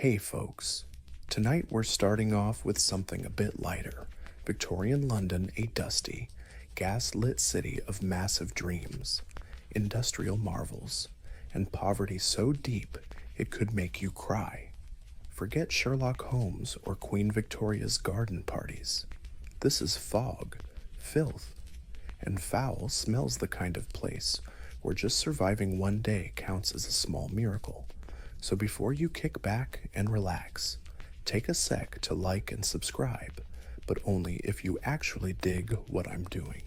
Hey folks, tonight we're starting off with something a bit lighter. Victorian London, a dusty, gas-lit city of massive dreams, industrial marvels, and poverty so deep it could make you cry. Forget Sherlock Holmes or Queen Victoria's garden parties. This is fog, filth, and foul smells, the kind of place where just surviving one day counts as a small miracle. So before you kick back and relax, take a sec to like and subscribe, but only if you actually dig what I'm doing.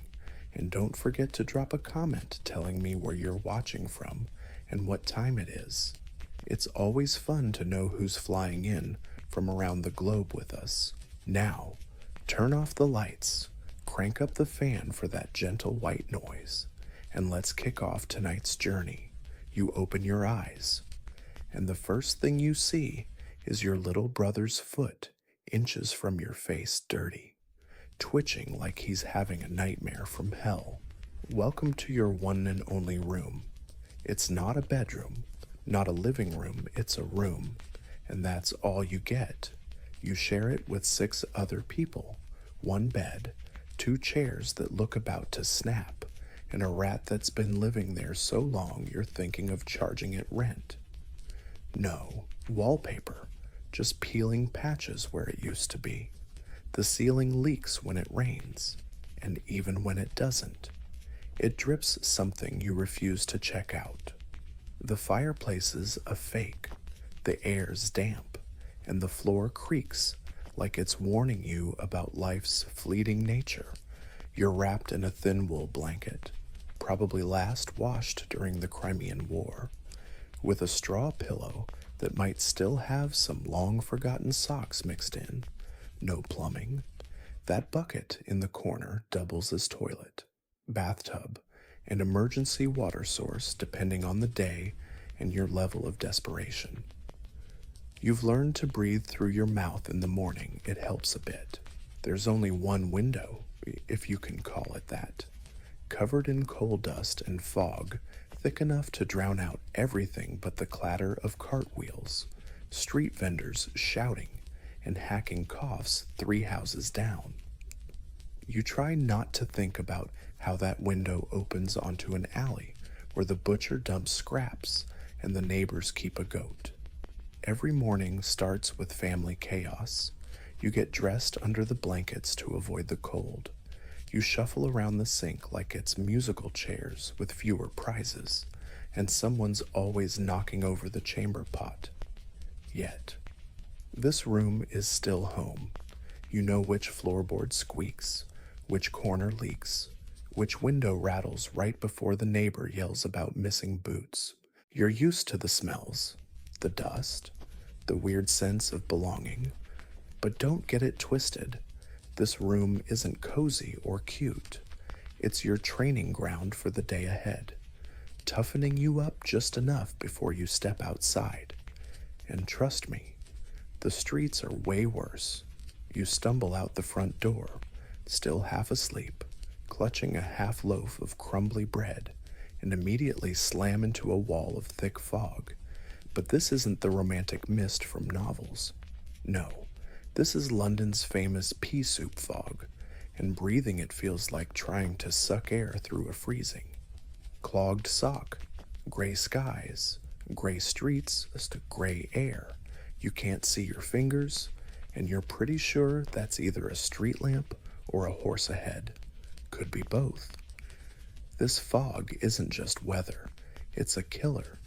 And don't forget to drop a comment telling me where you're watching from and what time it is. It's always fun to know who's flying in from around the globe with us. Now, turn off the lights, crank up the fan for that gentle white noise, and let's kick off tonight's journey. You open your eyes, and the first thing you see is your little brother's foot, inches from your face, dirty, twitching like he's having a nightmare from hell. Welcome to your one and only room. It's not a bedroom, not a living room, it's a room, and that's all you get. You share it with 6 other people, 1 bed, 2 chairs that look about to snap, and a rat that's been living there so long you're thinking of charging it rent. No, wallpaper, just peeling patches where it used to be. The ceiling leaks when it rains, and even when it doesn't, it drips something you refuse to check out. The fireplace is a fake, the air's damp, and the floor creaks like it's warning you about life's fleeting nature. You're wrapped in a thin wool blanket, probably last washed during the Crimean War, with a straw pillow that might still have some long-forgotten socks mixed in. No plumbing. That bucket in the corner doubles as toilet, bathtub, and emergency water source depending on the day and your level of desperation. You've learned to breathe through your mouth in the morning. It helps a bit. There's only one window, if you can call it that, covered in coal dust and fog, thick enough to drown out everything but the clatter of cartwheels, street vendors shouting, and hacking coughs 3 houses down. You try not to think about how that window opens onto an alley where the butcher dumps scraps and the neighbors keep a goat. Every morning starts with family chaos. You get dressed under the blankets to avoid the cold. You shuffle around the sink like it's musical chairs with fewer prizes, and someone's always knocking over the chamber pot. Yet, this room is still home. You know which floorboard squeaks, which corner leaks, which window rattles right before the neighbor yells about missing boots. You're used to the smells, the dust, the weird sense of belonging. But don't get it twisted. This room isn't cozy or cute. It's your training ground for the day ahead, toughening you up just enough before you step outside. And trust me, the streets are way worse. You stumble out the front door, still half asleep, clutching a half loaf of crumbly bread, and immediately slam into a wall of thick fog. But this isn't the romantic mist from novels. No. This is London's famous pea soup fog, and breathing it feels like trying to suck air through a freezing. Clogged sock, gray skies, gray streets, just gray air. You can't see your fingers, and you're pretty sure that's either a street lamp or a horse ahead. Could be both. This fog isn't just weather, it's a killer.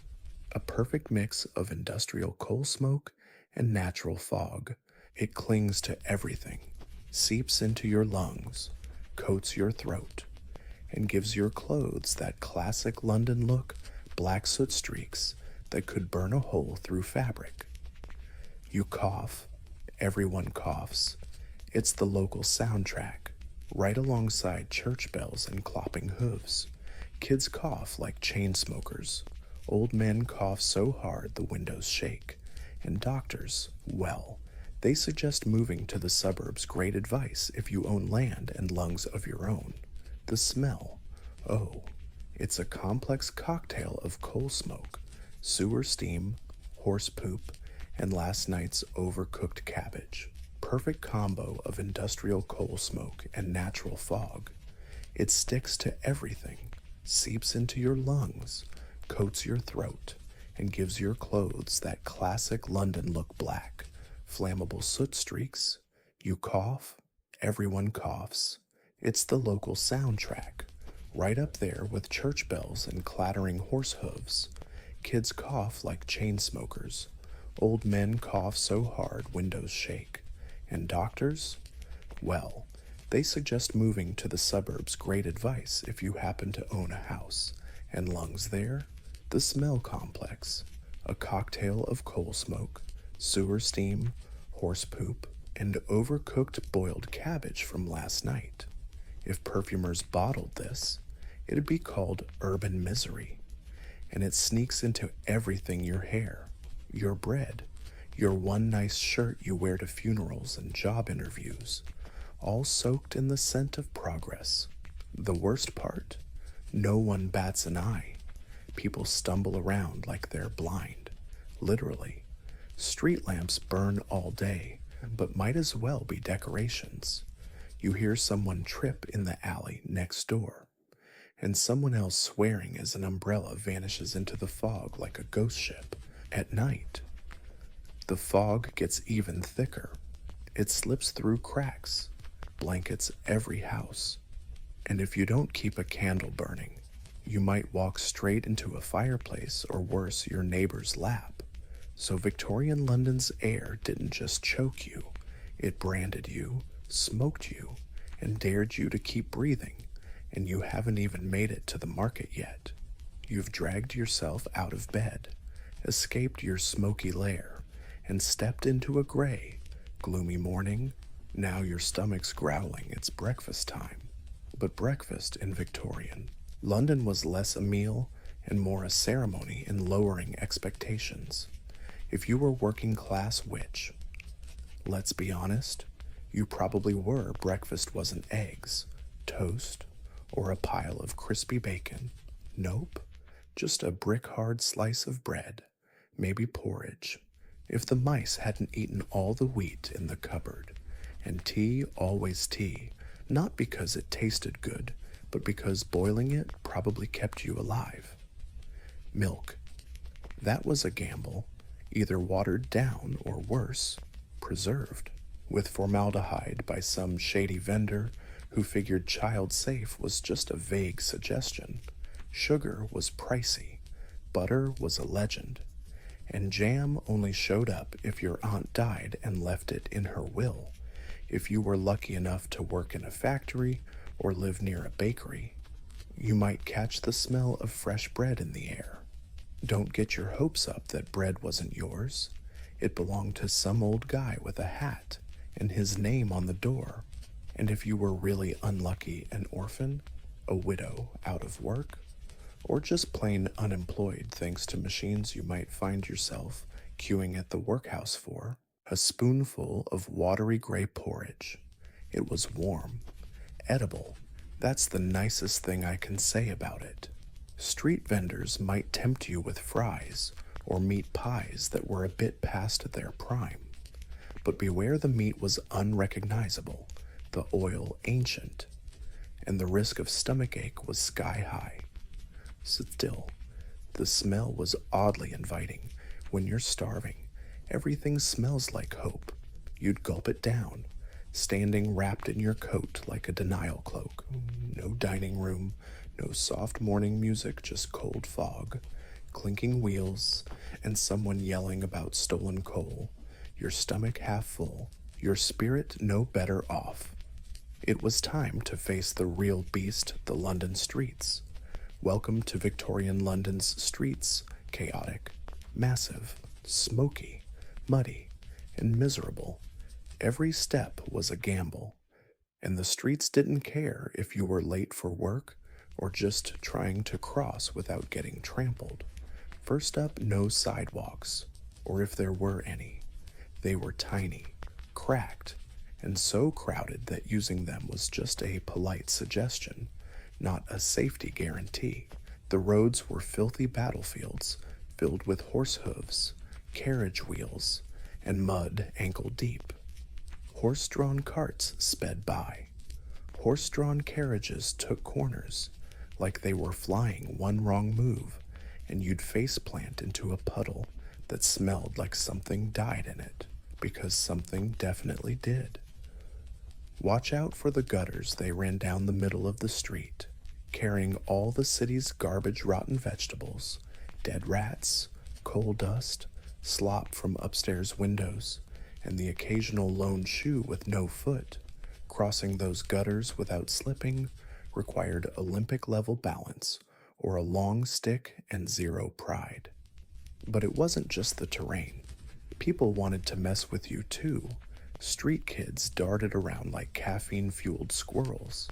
A perfect mix of industrial coal smoke and natural fog. It clings to everything, seeps into your lungs, coats your throat, and gives your clothes that classic London look, black soot streaks that could burn a hole through fabric. You cough, everyone coughs. It's the local soundtrack, right alongside church bells and clopping hooves. Kids cough like chain smokers. Old men cough so hard the windows shake. And doctors, well, they suggest moving to the suburbs. Great advice if you own land and lungs of your own. The smell, oh, it's a complex cocktail of coal smoke, sewer steam, horse poop, and last night's overcooked cabbage. Perfect combo of industrial coal smoke and natural fog. It sticks to everything, seeps into your lungs, coats your throat, and gives your clothes that classic London look black. Flammable soot streaks. You cough, everyone coughs. It's the local soundtrack, right up there with church bells and clattering horse hooves. Kids cough like chain smokers. Old men cough so hard windows shake. And doctors? Well, they suggest moving to the suburbs. Great advice if you happen to own a house. And lungs there? The smell complex. A cocktail of coal smoke, sewer steam, horse poop, and overcooked boiled cabbage from last night. If perfumers bottled this, it'd be called urban misery. And it sneaks into everything: your hair, your bread, your one nice shirt you wear to funerals and job interviews, all soaked in the scent of progress. The worst part, no one bats an eye. People stumble around like they're blind, literally. Street lamps burn all day, but might as well be decorations. You hear someone trip in the alley next door, and someone else swearing as an umbrella vanishes into the fog like a ghost ship. At night, the fog gets even thicker. It slips through cracks, blankets every house. And if you don't keep a candle burning, you might walk straight into a fireplace, or worse, your neighbor's lap. So Victorian London's air didn't just choke you, it branded you, smoked you, and dared you to keep breathing. And you haven't even made it to the market yet. You've dragged yourself out of bed, escaped your smoky lair, and stepped into a gray, gloomy morning. Now your stomach's growling. It's breakfast time. But breakfast in Victorian London was less a meal and more a ceremony in lowering expectations. If you were working class, which, let's be honest, you probably were, breakfast wasn't eggs, toast, or a pile of crispy bacon. Nope, just a brick-hard slice of bread, maybe porridge, if the mice hadn't eaten all the wheat in the cupboard. And tea, always tea, not because it tasted good, but because boiling it probably kept you alive. Milk. That was a gamble, either watered down or worse, preserved, with formaldehyde by some shady vendor who figured child safe was just a vague suggestion. Sugar was pricey, butter was a legend, and jam only showed up if your aunt died and left it in her will. If you were lucky enough to work in a factory or live near a bakery, you might catch the smell of fresh bread in the air. Don't get your hopes up that bread wasn't yours. It belonged to some old guy with a hat and his name on the door. And if you were really unlucky, an orphan, a widow out of work, or just plain unemployed thanks to machines you might find yourself queuing at the workhouse for, a spoonful of watery gray porridge. It was warm, edible. That's the nicest thing I can say about it. Street vendors might tempt you with fries or meat pies that were a bit past their prime. But beware, the meat was unrecognizable, the oil ancient, and the risk of stomachache was sky high. Still, the smell was oddly inviting. When you're starving, everything smells like hope. You'd gulp it down, standing wrapped in your coat like a denial cloak. No dining room, no soft morning music, just cold fog, clinking wheels, and someone yelling about stolen coal. Your stomach half full, your spirit no better off. It was time to face the real beast, the London streets. Welcome to Victorian London's streets, chaotic, massive, smoky, muddy, and miserable. Every step was a gamble, and the streets didn't care if you were late for work or just trying to cross without getting trampled. First up, no sidewalks, or if there were any. They were tiny, cracked, and so crowded that using them was just a polite suggestion, not a safety guarantee. The roads were filthy battlefields filled with horse hooves, carriage wheels, and mud ankle deep. Horse-drawn carts sped by. Horse-drawn carriages took corners, like they were flying one wrong move, and you'd face-plant into a puddle that smelled like something died in it, because something definitely did. Watch out for the gutters. They ran down the middle of the street, carrying all the city's garbage, rotten vegetables, dead rats, coal dust, slop from upstairs windows, and the occasional lone shoe with no foot. Crossing those gutters without slipping required Olympic-level balance or a long stick and zero pride. But it wasn't just the terrain. People wanted to mess with you too. Street kids darted around like caffeine-fueled squirrels.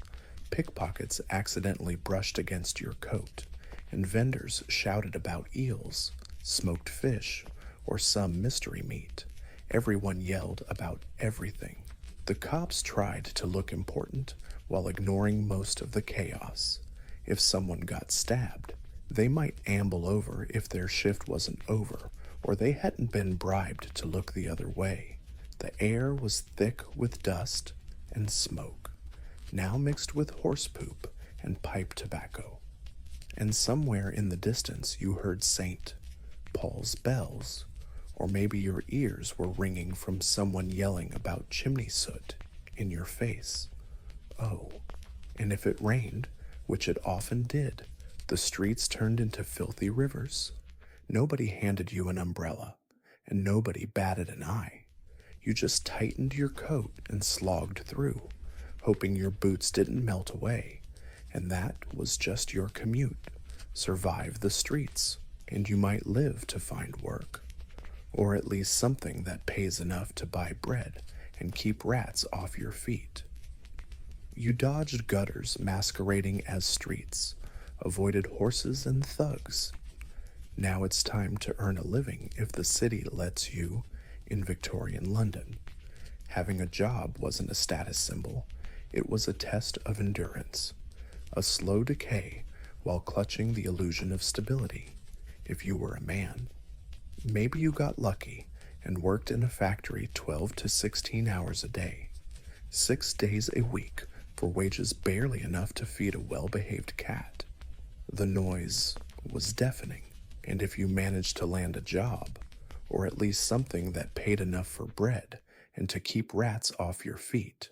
Pickpockets accidentally brushed against your coat, and vendors shouted about eels, smoked fish, or some mystery meat. Everyone yelled about everything. The cops tried to look important while ignoring most of the chaos. If someone got stabbed, they might amble over if their shift wasn't over, or they hadn't been bribed to look the other way. The air was thick with dust and smoke, now mixed with horse poop and pipe tobacco. And somewhere in the distance you heard St. Paul's bells, or maybe your ears were ringing from someone yelling about chimney soot in your face. Oh, and if it rained, which it often did, the streets turned into filthy rivers. Nobody handed you an umbrella, and nobody batted an eye. You just tightened your coat and slogged through, hoping your boots didn't melt away, and that was just your commute. Survive the streets, and you might live to find work, or at least something that pays enough to buy bread and keep rats off your feet. You dodged gutters masquerading as streets, avoided horses and thugs. Now it's time to earn a living if the city lets you in Victorian London. Having a job wasn't a status symbol, it was a test of endurance, a slow decay while clutching the illusion of stability. If you were a man, maybe you got lucky and worked in a factory 12 to 16 hours a day, 6 days a week for wages barely enough to feed a well-behaved cat. The noise was deafening, and if you managed to land a job, or at least something that paid enough for bread and to keep rats off your feet,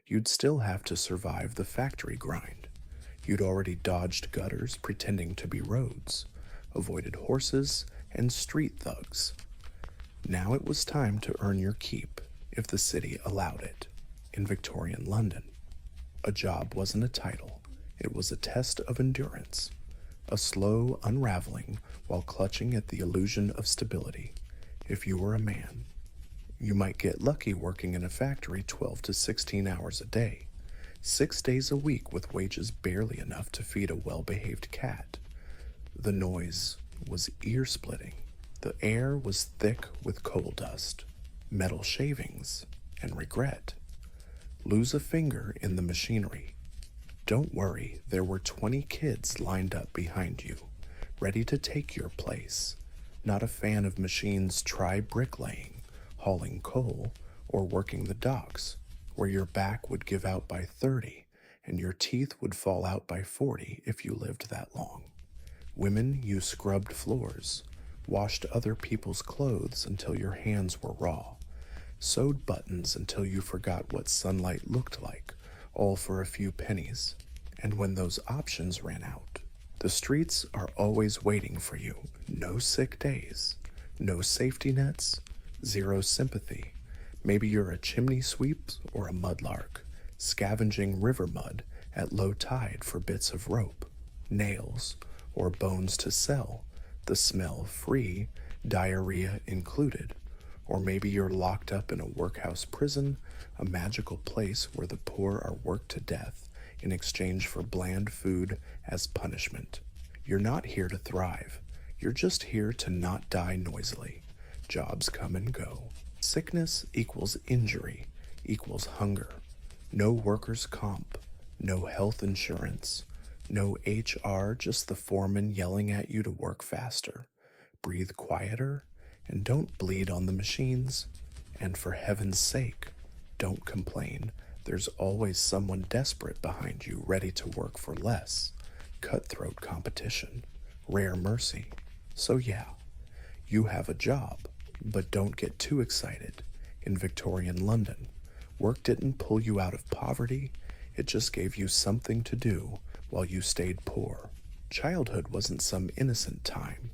you'd still have to survive the factory grind. You'd already dodged gutters pretending to be roads, avoided horses and street thugs. Now it was time to earn your keep, if the city allowed it, in Victorian London. A job wasn't a title, it was a test of endurance, a slow unraveling while clutching at the illusion of stability. If you were a man, you might get lucky working in a factory 12 to 16 hours a day, 6 days a week with wages barely enough to feed a well-behaved cat. The noise was ear-splitting. The air was thick with coal dust, metal shavings, and regret. Lose a finger in the machinery. Don't worry, there were 20 kids lined up behind you, ready to take your place. Not a fan of machines, try bricklaying, hauling coal, or working the docks, where your back would give out by 30 and your teeth would fall out by 40 if you lived that long. Women, you scrubbed floors, washed other people's clothes until your hands were raw, sewed buttons until you forgot what sunlight looked like, all for a few pennies. And when those options ran out, the streets are always waiting for you. No sick days, no safety nets, zero sympathy. Maybe you're a chimney sweep or a mudlark, scavenging river mud at low tide for bits of rope, nails, or bones to sell, the smell free, diarrhea included. Or maybe you're locked up in a workhouse prison, a magical place where the poor are worked to death in exchange for bland food as punishment. You're not here to thrive. You're just here to not die noisily. Jobs come and go. Sickness equals injury equals hunger. No workers' comp, no health insurance, no HR, just the foreman yelling at you to work faster, breathe quieter, And don't bleed on the machines. And for heaven's sake, don't complain. There's always someone desperate behind you ready to work for less. Cutthroat competition. Rare mercy. So yeah, you have a job, but don't get too excited. In Victorian London, work didn't pull you out of poverty, it just gave you something to do while you stayed poor. Childhood wasn't some innocent time.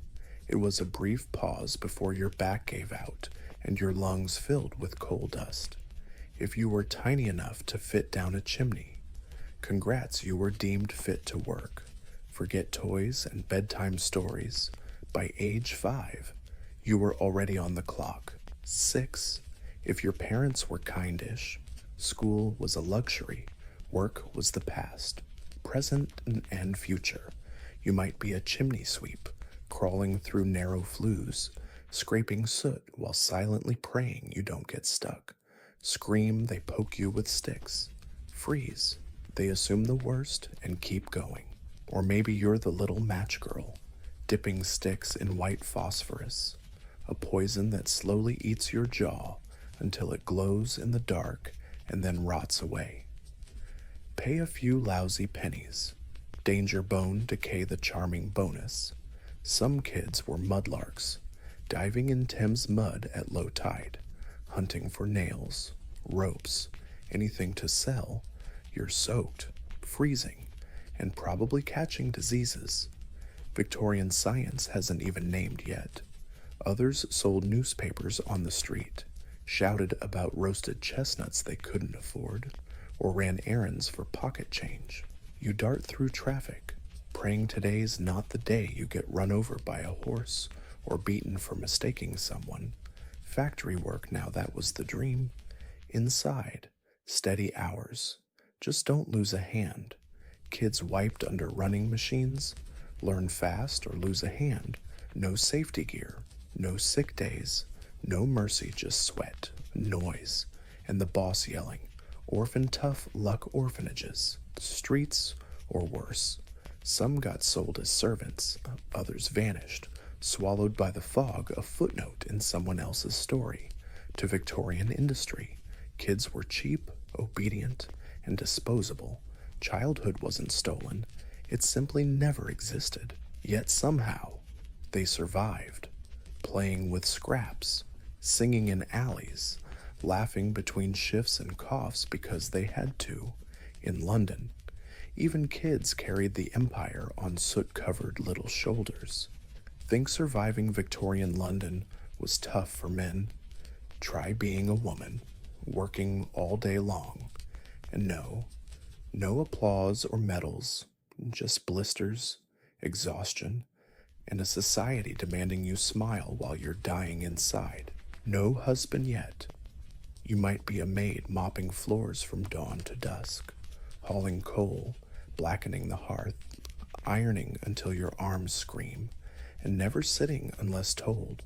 It was a brief pause before your back gave out and your lungs filled with coal dust. If you were tiny enough to fit down a chimney, congrats, you were deemed fit to work. Forget toys and bedtime stories. By age 5, you were already on the clock. 6, if your parents were kindish, school was a luxury, work was the past, present, and future. You might be a chimney sweep, crawling through narrow flues, scraping soot while silently praying you don't get stuck. Scream, they poke you with sticks. Freeze, they assume the worst and keep going. Or maybe you're the little match girl, dipping sticks in white phosphorus, a poison that slowly eats your jaw until it glows in the dark and then rots away. Pay a few lousy pennies. Danger bone, decay the charming bonus. Some kids were mudlarks, diving in Thames mud at low tide, hunting for nails, ropes, anything to sell. You're soaked, freezing, and probably catching diseases. Victorian science hasn't even named yet. Others sold newspapers on the street, shouted about roasted chestnuts they couldn't afford, or ran errands for pocket change. You dart through traffic, praying today's not the day you get run over by a horse or beaten for mistaking someone. Factory work now, that was the dream. Inside, steady hours. Just don't lose a hand. Kids wiped under running machines. Learn fast or lose a hand. No safety gear. No sick days. No mercy, just sweat, noise, and the boss yelling. Orphan tough luck orphanages. Streets, or worse. Some got sold as servants. Others vanished, swallowed by the fog, a footnote in someone else's story. To Victorian industry, kids were cheap, obedient, and disposable. Childhood wasn't stolen. It simply never existed. Yet somehow, they survived. Playing with scraps, singing in alleys, laughing between shifts and coughs because they had to. In London, even kids carried the empire on soot-covered little shoulders. Think surviving Victorian London was tough for men. Try being a woman, working all day long. And no applause or medals, just blisters, exhaustion, and a society demanding you smile while you're dying inside. No husband yet. You might be a maid mopping floors from dawn to dusk, hauling coal, blackening the hearth, ironing until your arms scream, and never sitting unless told,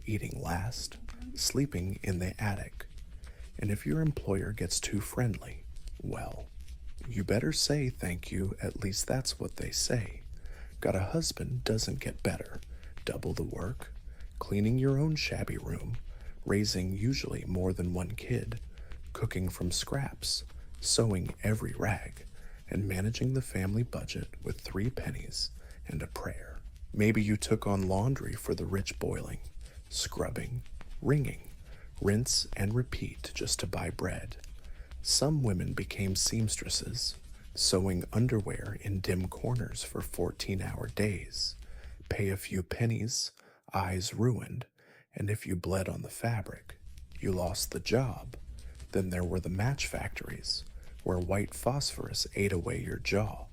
eating last, sleeping in the attic. And if your employer gets too friendly, well, you better say thank you, at least that's what they say. Got a husband doesn't get better. Double the work, cleaning your own shabby room, raising usually more than one kid, cooking from scraps, sewing every rag, and managing the family budget with 3 pennies and a prayer. Maybe you took on laundry for the rich boiling, scrubbing, wringing, rinse and repeat just to buy bread. Some women became seamstresses, sewing underwear in dim corners for 14-hour days. Pay a few pennies, eyes ruined, and if you bled on the fabric, you lost the job. Then there were the match factories, where white phosphorus ate away your jaw.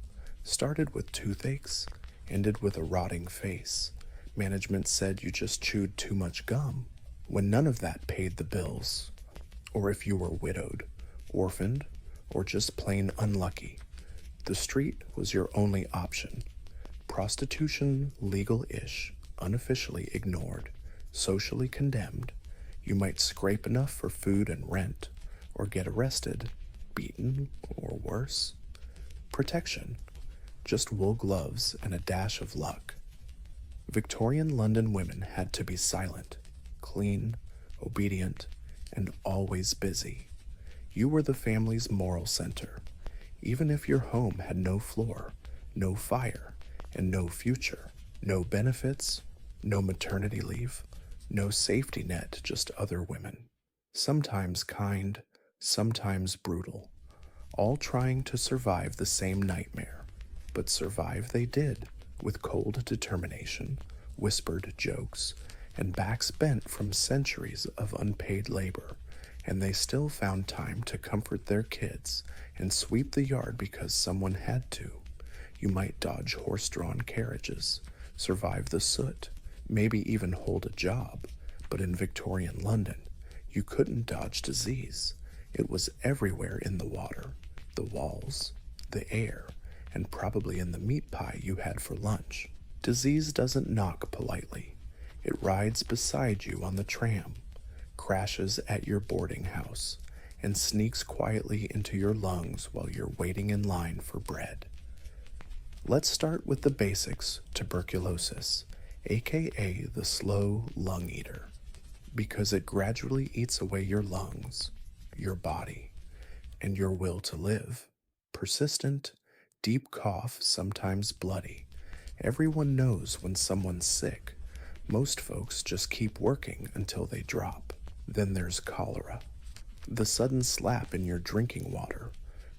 Started with toothaches, ended with a rotting face. Management said you just chewed too much gum, when none of that paid the bills. Or if you were widowed, orphaned, or just plain unlucky, the street was your only option. Prostitution, legal-ish, unofficially ignored, socially condemned. You might scrape enough for food and rent, or get arrested, beaten, or worse. Protection, just wool gloves and a dash of luck. Victorian London women had to be silent, clean, obedient, and always busy. You were the family's moral center. Even if your home had no floor, no fire, and no future, no benefits, no maternity leave, no safety net, just other women. Sometimes kind, sometimes brutal, all trying to survive the same nightmare. But survive they did, with cold determination, whispered jokes, and backs bent from centuries of unpaid labor, and they still found time to comfort their kids and sweep the yard because someone had to. You might dodge horse-drawn carriages, survive the soot, maybe even hold a job, but in Victorian London, you couldn't dodge disease. It was everywhere in the water, the walls, the air, and probably in the meat pie you had for lunch. Disease doesn't knock politely. It rides beside you on the tram, crashes at your boarding house, and sneaks quietly into your lungs while you're waiting in line for bread. Let's start with the basics: tuberculosis, aka the slow lung eater, because it gradually eats away your lungs, your body, and your will to live. Persistent, deep cough, sometimes bloody. Everyone knows when someone's sick. Most folks just keep working until they drop. Then there's cholera. The sudden slap in your drinking water.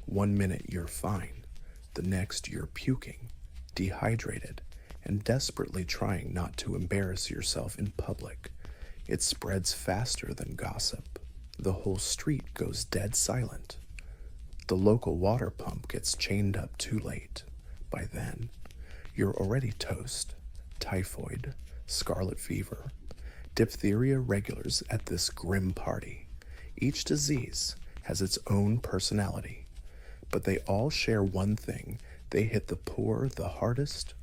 1 minute you're fine, the next you're puking, dehydrated, and desperately trying not to embarrass yourself in public. It spreads faster than gossip. The whole street goes dead silent. The local water pump gets chained up too late. By then, you're already toast. Typhoid, scarlet fever, diphtheria regulars at this grim party. Each disease has its own personality, but they all share one thing: they hit the poor the hardest.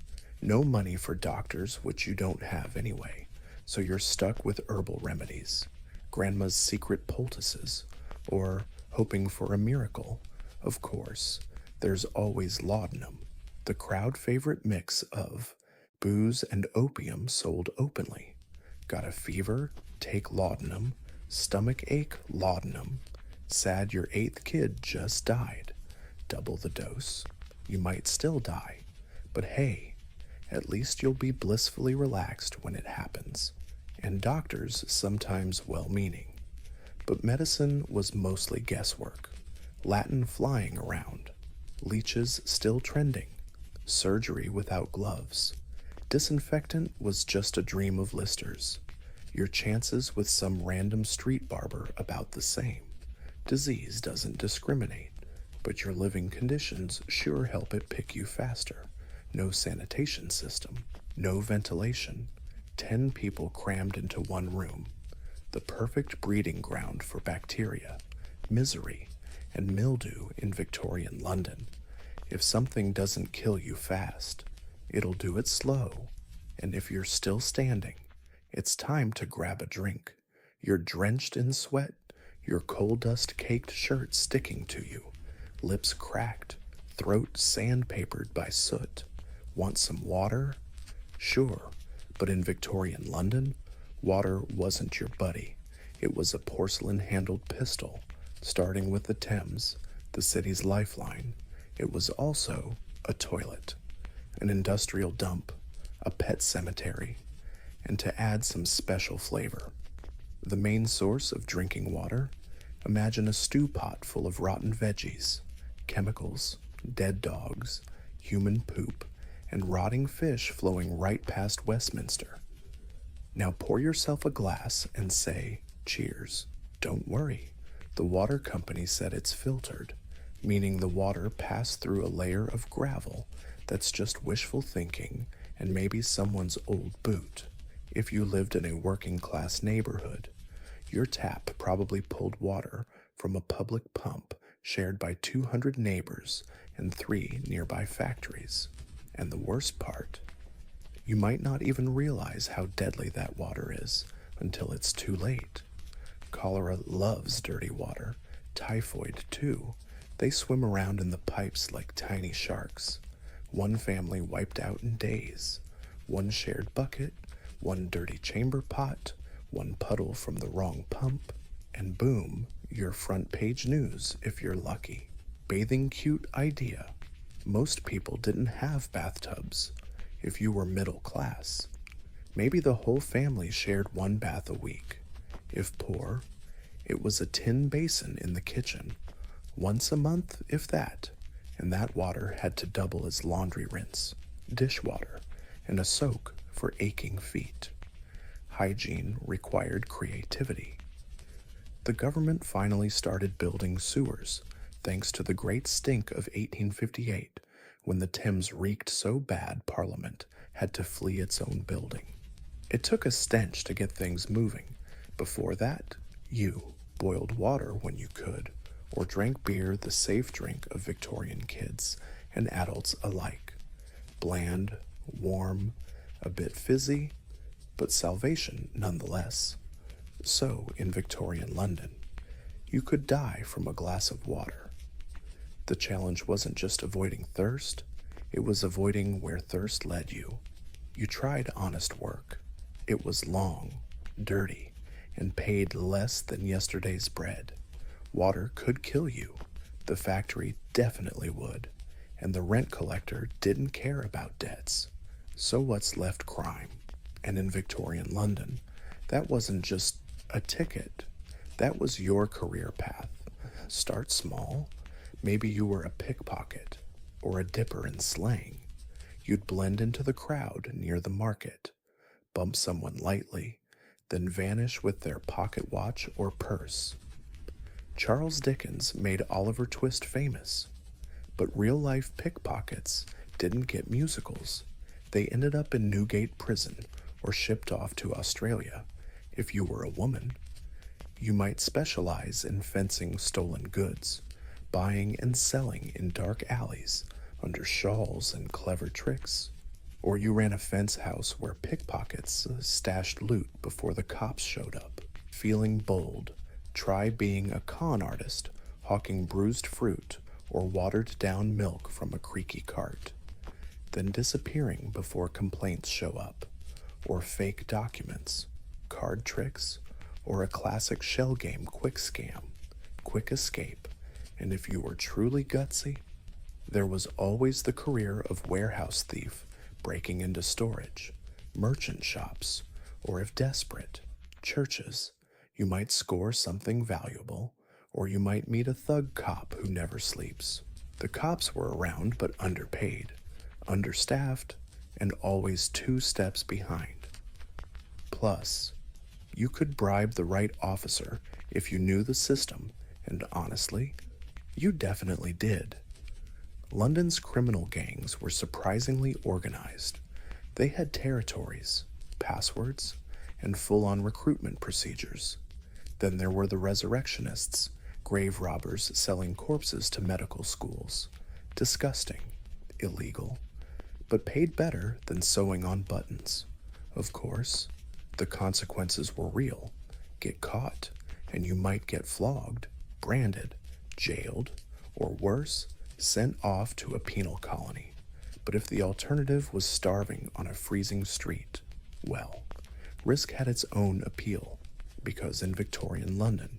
No money for doctors, which you don't have anyway, so you're stuck with herbal remedies, grandma's secret poultices, or hoping for a miracle. Of course, there's always laudanum, the crowd favorite mix of booze and opium sold openly. Got a fever? Take laudanum. Stomach ache? Laudanum. Sad your 8th kid just died. Double the dose. You might still die, but hey, at least you'll be blissfully relaxed when it happens. And doctors sometimes well-meaning. But medicine was mostly guesswork. Latin flying around. Leeches still trending. Surgery without gloves. Disinfectant was just a dream of listers. Your chances with some random street barber about the same. Disease doesn't discriminate, but your living conditions sure help it pick you faster. No sanitation system, no ventilation, 10 people crammed into one room. The perfect breeding ground for bacteria, misery, and mildew in Victorian London. If something doesn't kill you fast, it'll do it slow. And if you're still standing, it's time to grab a drink. You're drenched in sweat, your coal dust-caked shirt sticking to you, lips cracked, throat sandpapered by soot. Want some water? Sure, but in Victorian London, water wasn't your buddy. It was a porcelain-handled pistol, starting with the Thames, the city's lifeline. It was also a toilet, an industrial dump, a pet cemetery, and to add some special flavor, the main source of drinking water. Imagine a stew pot full of rotten veggies, chemicals, dead dogs, human poop, and rotting fish flowing right past Westminster. Now pour yourself a glass and say, cheers. Don't worry, the water company said it's filtered, meaning the water passed through a layer of gravel that's just wishful thinking and maybe someone's old boot. If you lived in a working-class neighborhood, your tap probably pulled water from a public pump shared by 200 neighbors and 3 nearby factories. And the worst part, you might not even realize how deadly that water is until it's too late. Cholera loves dirty water, typhoid too. They swim around in the pipes like tiny sharks. One family wiped out in days. One shared bucket, one dirty chamber pot, one puddle from the wrong pump, and boom, you're front page news if you're lucky. Bathing cute idea. Most people didn't have bathtubs. If you were middle class, maybe the whole family shared one bath a week. If poor, it was a tin basin in the kitchen, once a month if that, and that water had to double as laundry rinse, dishwater, and a soak for aching feet. Hygiene required creativity. The government finally started building sewers, thanks to the Great Stink of 1858, when the Thames reeked so bad Parliament had to flee its own building. It took a stench to get things moving. Before that, you boiled water when you could, or drank beer, the safe drink of Victorian kids and adults alike. Bland, warm, a bit fizzy, but salvation nonetheless. So, in Victorian London, you could die from a glass of water. The challenge wasn't just avoiding thirst, it was avoiding where thirst led you. You tried honest work. It was long, dirty, and paid less than yesterday's bread. Water could kill you. The factory definitely would. And the rent collector didn't care about debts. So what's left? Crime. And in Victorian London, that wasn't just a ticket. That was your career path. Start small. Maybe you were a pickpocket or a dipper in slang. You'd blend into the crowd near the market, bump someone lightly, then vanish with their pocket watch or purse. Charles Dickens made Oliver Twist famous, but real-life pickpockets didn't get musicals. They ended up in Newgate Prison or shipped off to Australia. If you were a woman, you might specialize in fencing stolen goods, buying and selling in dark alleys under shawls and clever tricks. Or you ran a fence house where pickpockets stashed loot before the cops showed up. Feeling bold, try being a con artist, hawking bruised fruit or watered-down milk from a creaky cart, then disappearing before complaints show up, or fake documents, card tricks, or a classic shell game quick scam, quick escape. And if you were truly gutsy, there was always the career of warehouse thief, breaking into storage, merchant shops, or if desperate, churches. You might score something valuable, or you might meet a thug cop who never sleeps. The cops were around but underpaid, understaffed, and always 2 steps behind. Plus, you could bribe the right officer if you knew the system, and honestly, you definitely did. London's criminal gangs were surprisingly organized. They had territories, passwords, and full-on recruitment procedures. Then there were the resurrectionists, grave robbers selling corpses to medical schools. Disgusting, illegal, but paid better than sewing on buttons. Of course, the consequences were real. Get caught, and you might get flogged, branded, jailed, or worse, sent off to a penal colony. But if the alternative was starving on a freezing street, well, risk had its own appeal, because in Victorian London,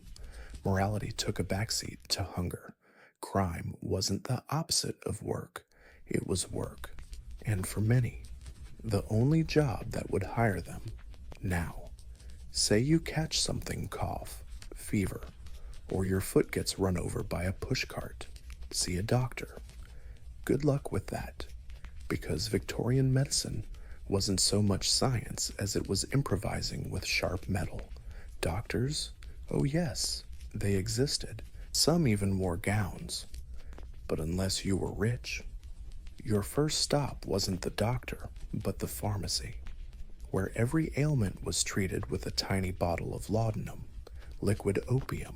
morality took a backseat to hunger. Crime wasn't the opposite of work, it was work. And for many, the only job that would hire them. Now, say you catch something, cough, fever, or your foot gets run over by a pushcart. See a doctor. Good luck with that, because Victorian medicine wasn't so much science as it was improvising with sharp metal. Doctors? Oh yes, they existed. Some even wore gowns. But unless you were rich, your first stop wasn't the doctor, but the pharmacy, where every ailment was treated with a tiny bottle of laudanum, liquid opium,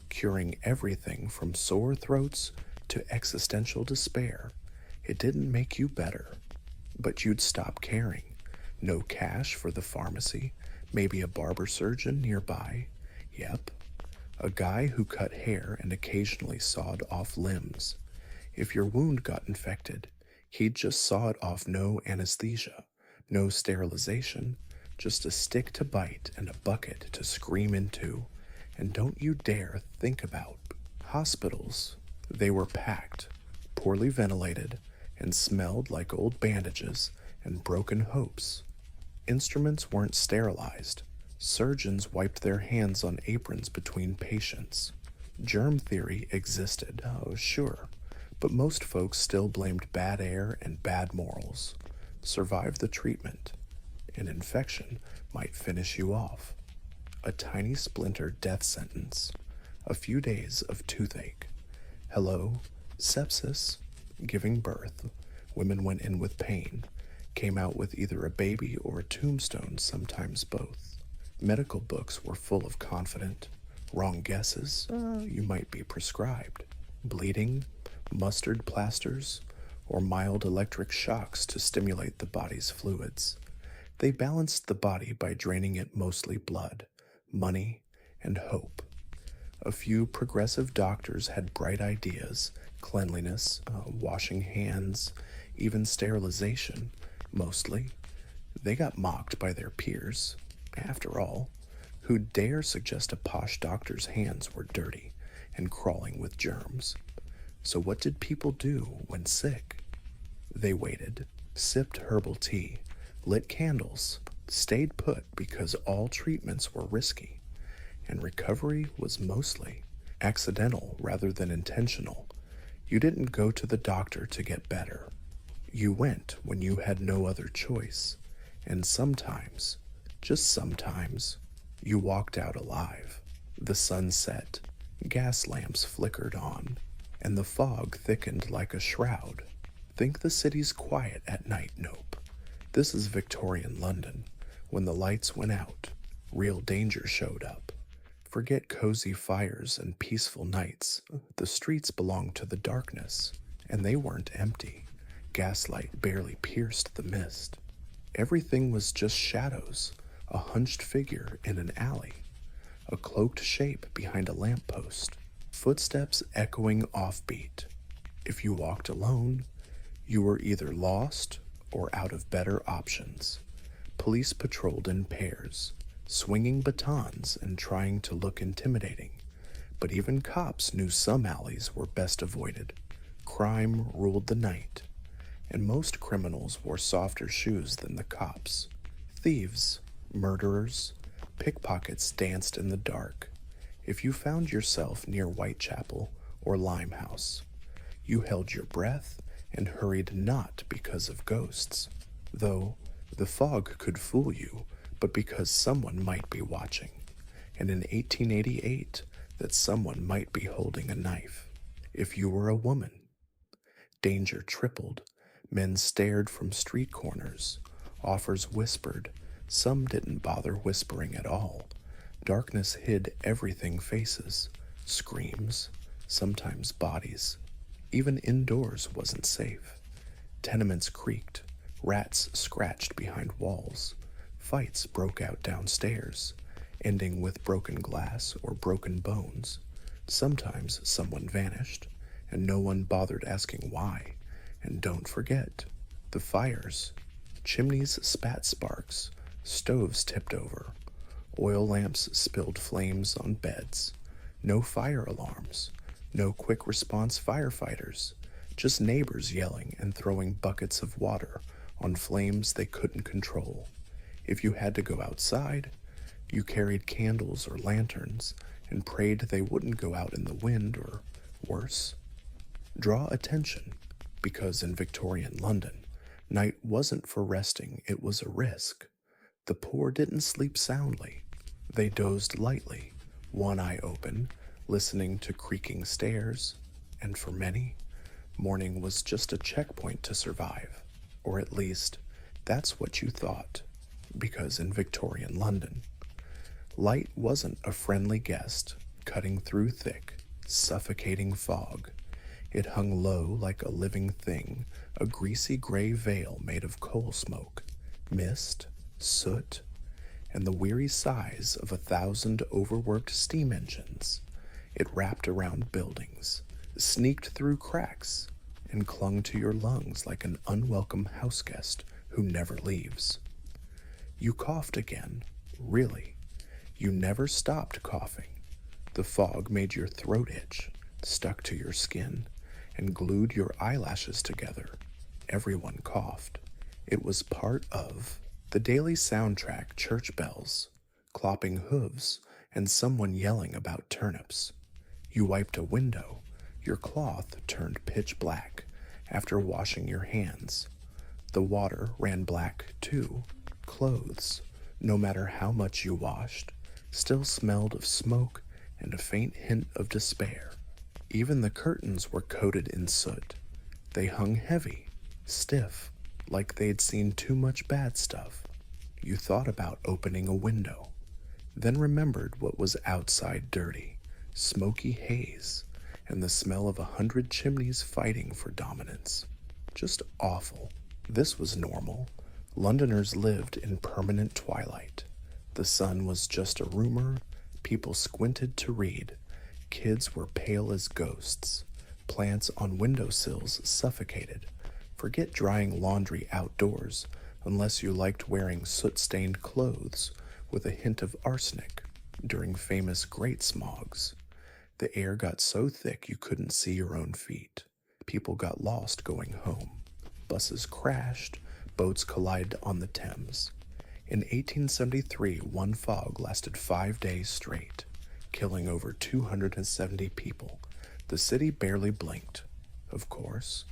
curing everything from sore throats to existential despair. It didn't make you better, but you'd stop caring. No cash for the pharmacy, maybe a barber surgeon nearby. Yep, a guy who cut hair and occasionally sawed off limbs. If your wound got infected, he'd just saw it off, no anesthesia, no sterilization, just a stick to bite and a bucket to scream into. And don't you dare think about hospitals. They were packed, poorly ventilated, and smelled like old bandages and broken hopes. Instruments weren't sterilized. Surgeons wiped their hands on aprons between patients. Germ theory existed, oh sure, but most folks still blamed bad air and bad morals. Survive the treatment. An infection might finish you off. A tiny splinter death sentence. A few days of toothache. Hello, sepsis, giving birth. Women went in with pain, came out with either a baby or a tombstone, sometimes both. Medical books were full of confident, wrong guesses, you might be prescribed. Bleeding, mustard plasters, or mild electric shocks to stimulate the body's fluids. They balanced the body by draining it mostly blood, money, and hope. A few progressive doctors had bright ideas, cleanliness, washing hands, even sterilization, mostly. They got mocked by their peers. After all, who'd dare suggest a posh doctor's hands were dirty and crawling with germs? So what did people do when sick? They waited, sipped herbal tea, lit candles, stayed put because all treatments were risky, and recovery was mostly accidental rather than intentional. You didn't go to the doctor to get better. You went when you had no other choice, and sometimes, just sometimes, you walked out alive. The sun set, gas lamps flickered on, and the fog thickened like a shroud. Think the city's quiet at night? Nope. This is Victorian London. When the lights went out, real danger showed up. Forget cozy fires and peaceful nights. The streets belonged to the darkness, and they weren't empty. Gaslight barely pierced the mist. Everything was just shadows, a hunched figure in an alley, a cloaked shape behind a lamppost, footsteps echoing offbeat. If you walked alone, you were either lost or out of better options. Police patrolled in pairs, swinging batons and trying to look intimidating, but even cops knew some alleys were best avoided. Crime ruled the night, and most criminals wore softer shoes than the cops. Thieves, murderers, pickpockets danced in the dark. If you found yourself near Whitechapel or Limehouse, you held your breath and hurried, not because of ghosts, though the fog could fool you, but because someone might be watching, and in 1888 that someone might be holding a knife. If you were a woman, danger tripled. Men stared from street corners. Offers whispered. Some didn't bother whispering at all. Darkness hid everything faces, screams, sometimes bodies. Even indoors wasn't safe. Tenements creaked. Rats scratched behind walls. Fights broke out downstairs, ending with broken glass or broken bones. Sometimes someone vanished, and no one bothered asking why. And don't forget, the fires. Chimneys spat sparks, stoves tipped over, oil lamps spilled flames on beds. No fire alarms, no quick response firefighters, just neighbors yelling and throwing buckets of water on flames they couldn't control. If you had to go outside, you carried candles or lanterns and prayed they wouldn't go out in the wind or, worse, draw attention, because in Victorian London, night wasn't for resting, it was a risk. The poor didn't sleep soundly. They dozed lightly, one eye open, listening to creaking stairs, and for many, morning was just a checkpoint to survive, or at least, that's what you thought, because in Victorian London, light wasn't a friendly guest cutting through thick, suffocating fog. It hung low like a living thing, a greasy gray veil made of coal smoke, mist, soot, and the weary sighs of 1,000 overworked steam engines. It wrapped around buildings, sneaked through cracks, and clung to your lungs like an unwelcome houseguest who never leaves. You coughed again. Really. You never stopped coughing. The fog made your throat itch, stuck to your skin, and glued your eyelashes together. Everyone coughed. It was part of the daily soundtrack: church bells, clopping hooves, and someone yelling about turnips. You wiped a window. Your cloth turned pitch black after washing your hands. The water ran black, too. Clothes, no matter how much you washed, still smelled of smoke and a faint hint of despair. Even the curtains were coated in soot. They hung heavy, stiff, like they'd seen too much bad stuff. You thought about opening a window, then remembered what was outside: dirty, smoky haze, and the smell of 100 chimneys fighting for dominance. Just awful. This was normal. Londoners lived in permanent twilight. The sun was just a rumor. People squinted to read. Kids were pale as ghosts. Plants on windowsills suffocated. Forget drying laundry outdoors unless you liked wearing soot-stained clothes with a hint of arsenic during famous great smogs. The air got so thick you couldn't see your own feet. People got lost going home. Buses crashed. Boats collided on the Thames. In 1873, one fog lasted 5 days straight, killing over 270 people. The city barely blinked. Of course,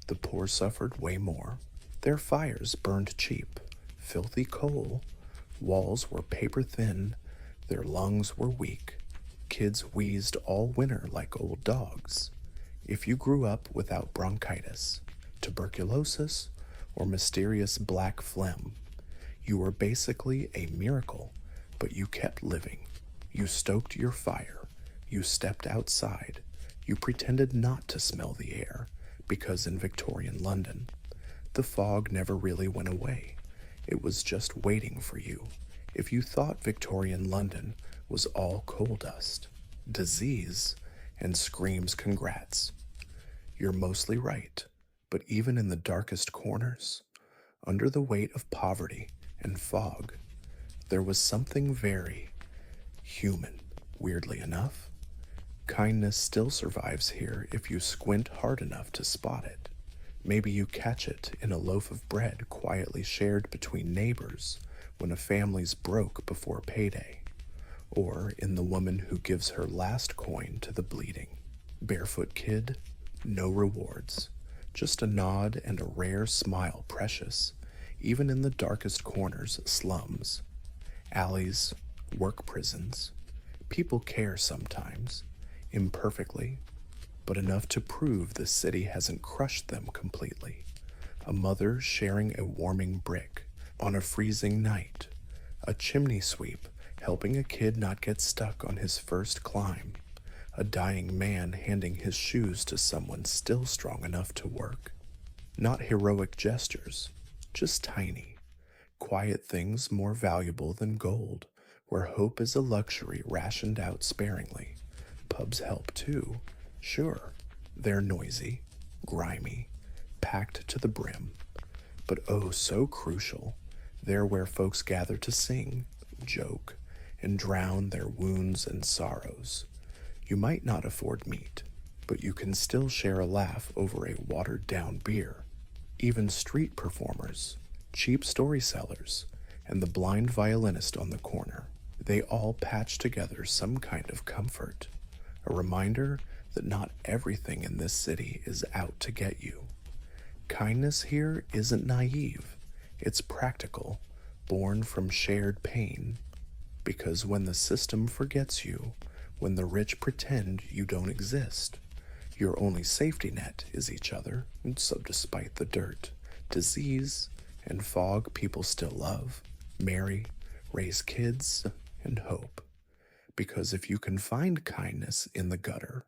the poor suffered way more. Their fires burned cheap, filthy coal. Walls were paper thin. Their lungs were weak. Kids wheezed all winter like old dogs. If you grew up without bronchitis, tuberculosis, or mysterious black phlegm, you were basically a miracle, but you kept living. You stoked your fire. You stepped outside. You pretended not to smell the air, because in Victorian London, the fog never really went away. It was just waiting for you. If you thought Victorian London was all coal dust, disease, and screams congrats, you're mostly right. But even in the darkest corners, under the weight of poverty and fog, there was something very human, weirdly enough. Kindness still survives here if you squint hard enough to spot it. Maybe you catch it in a loaf of bread quietly shared between neighbors when a family's broke before payday, or in the woman who gives her last coin to the bleeding. Barefoot kid, no rewards. Just a nod and a rare smile precious, even in the darkest corners, slums, alleys, work prisons. People care sometimes, imperfectly, but enough to prove the city hasn't crushed them completely. A mother sharing a warming brick on a freezing night. A chimney sweep helping a kid not get stuck on his first climb. A dying man handing his shoes to someone still strong enough to work. Not heroic gestures, just tiny, quiet things more valuable than gold, where hope is a luxury rationed out sparingly. Pubs help too, sure. They're noisy, grimy, packed to the brim, but oh so crucial. They're where folks gather to sing, joke, and drown their wounds and sorrows. You might not afford meat, but you can still share a laugh over a watered-down beer. Even street performers, cheap story-sellers, and the blind violinist on the corner, they all patch together some kind of comfort. A reminder that not everything in this city is out to get you. Kindness here isn't naive. It's practical, born from shared pain. Because when the system forgets you, when the rich pretend you don't exist, your only safety net is each other, and so despite the dirt, disease, and fog, people still love, marry, raise kids, and hope. Because if you can find kindness in the gutter,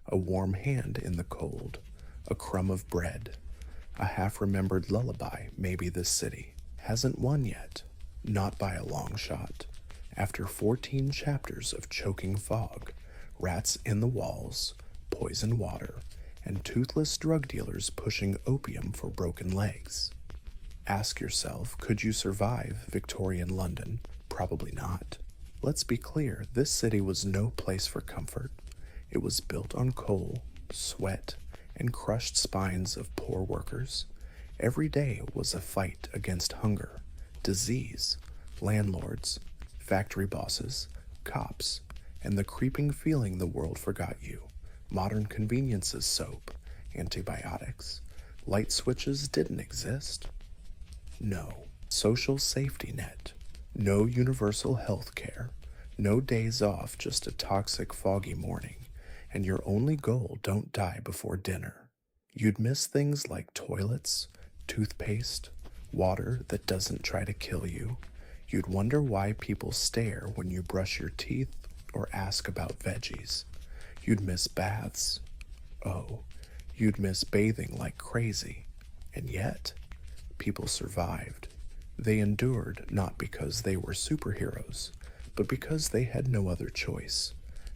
a warm hand in the cold, a crumb of bread, a half-remembered lullaby, maybe this city hasn't won yet, not by a long shot. After 14 chapters of choking fog, rats in the walls, poison water, and toothless drug dealers pushing opium for broken legs. Ask yourself, could you survive Victorian London? Probably not. Let's be clear, this city was no place for comfort. It was built on coal, sweat, and crushed spines of poor workers. Every day was a fight against hunger, disease, landlords, factory bosses, cops, and the creeping feeling the world forgot you. Modern conveniences, soap, antibiotics, light switches didn't exist. No social safety net, no universal health care, no days off, just a toxic foggy morning, and your only goal, don't die before dinner. You'd miss things like toilets, toothpaste, water that doesn't try to kill you. You'd wonder why people stare when you brush your teeth or ask about veggies. You'd miss baths. Oh, you'd miss bathing like crazy. And yet, people survived. They endured not because they were superheroes, but because they had no other choice.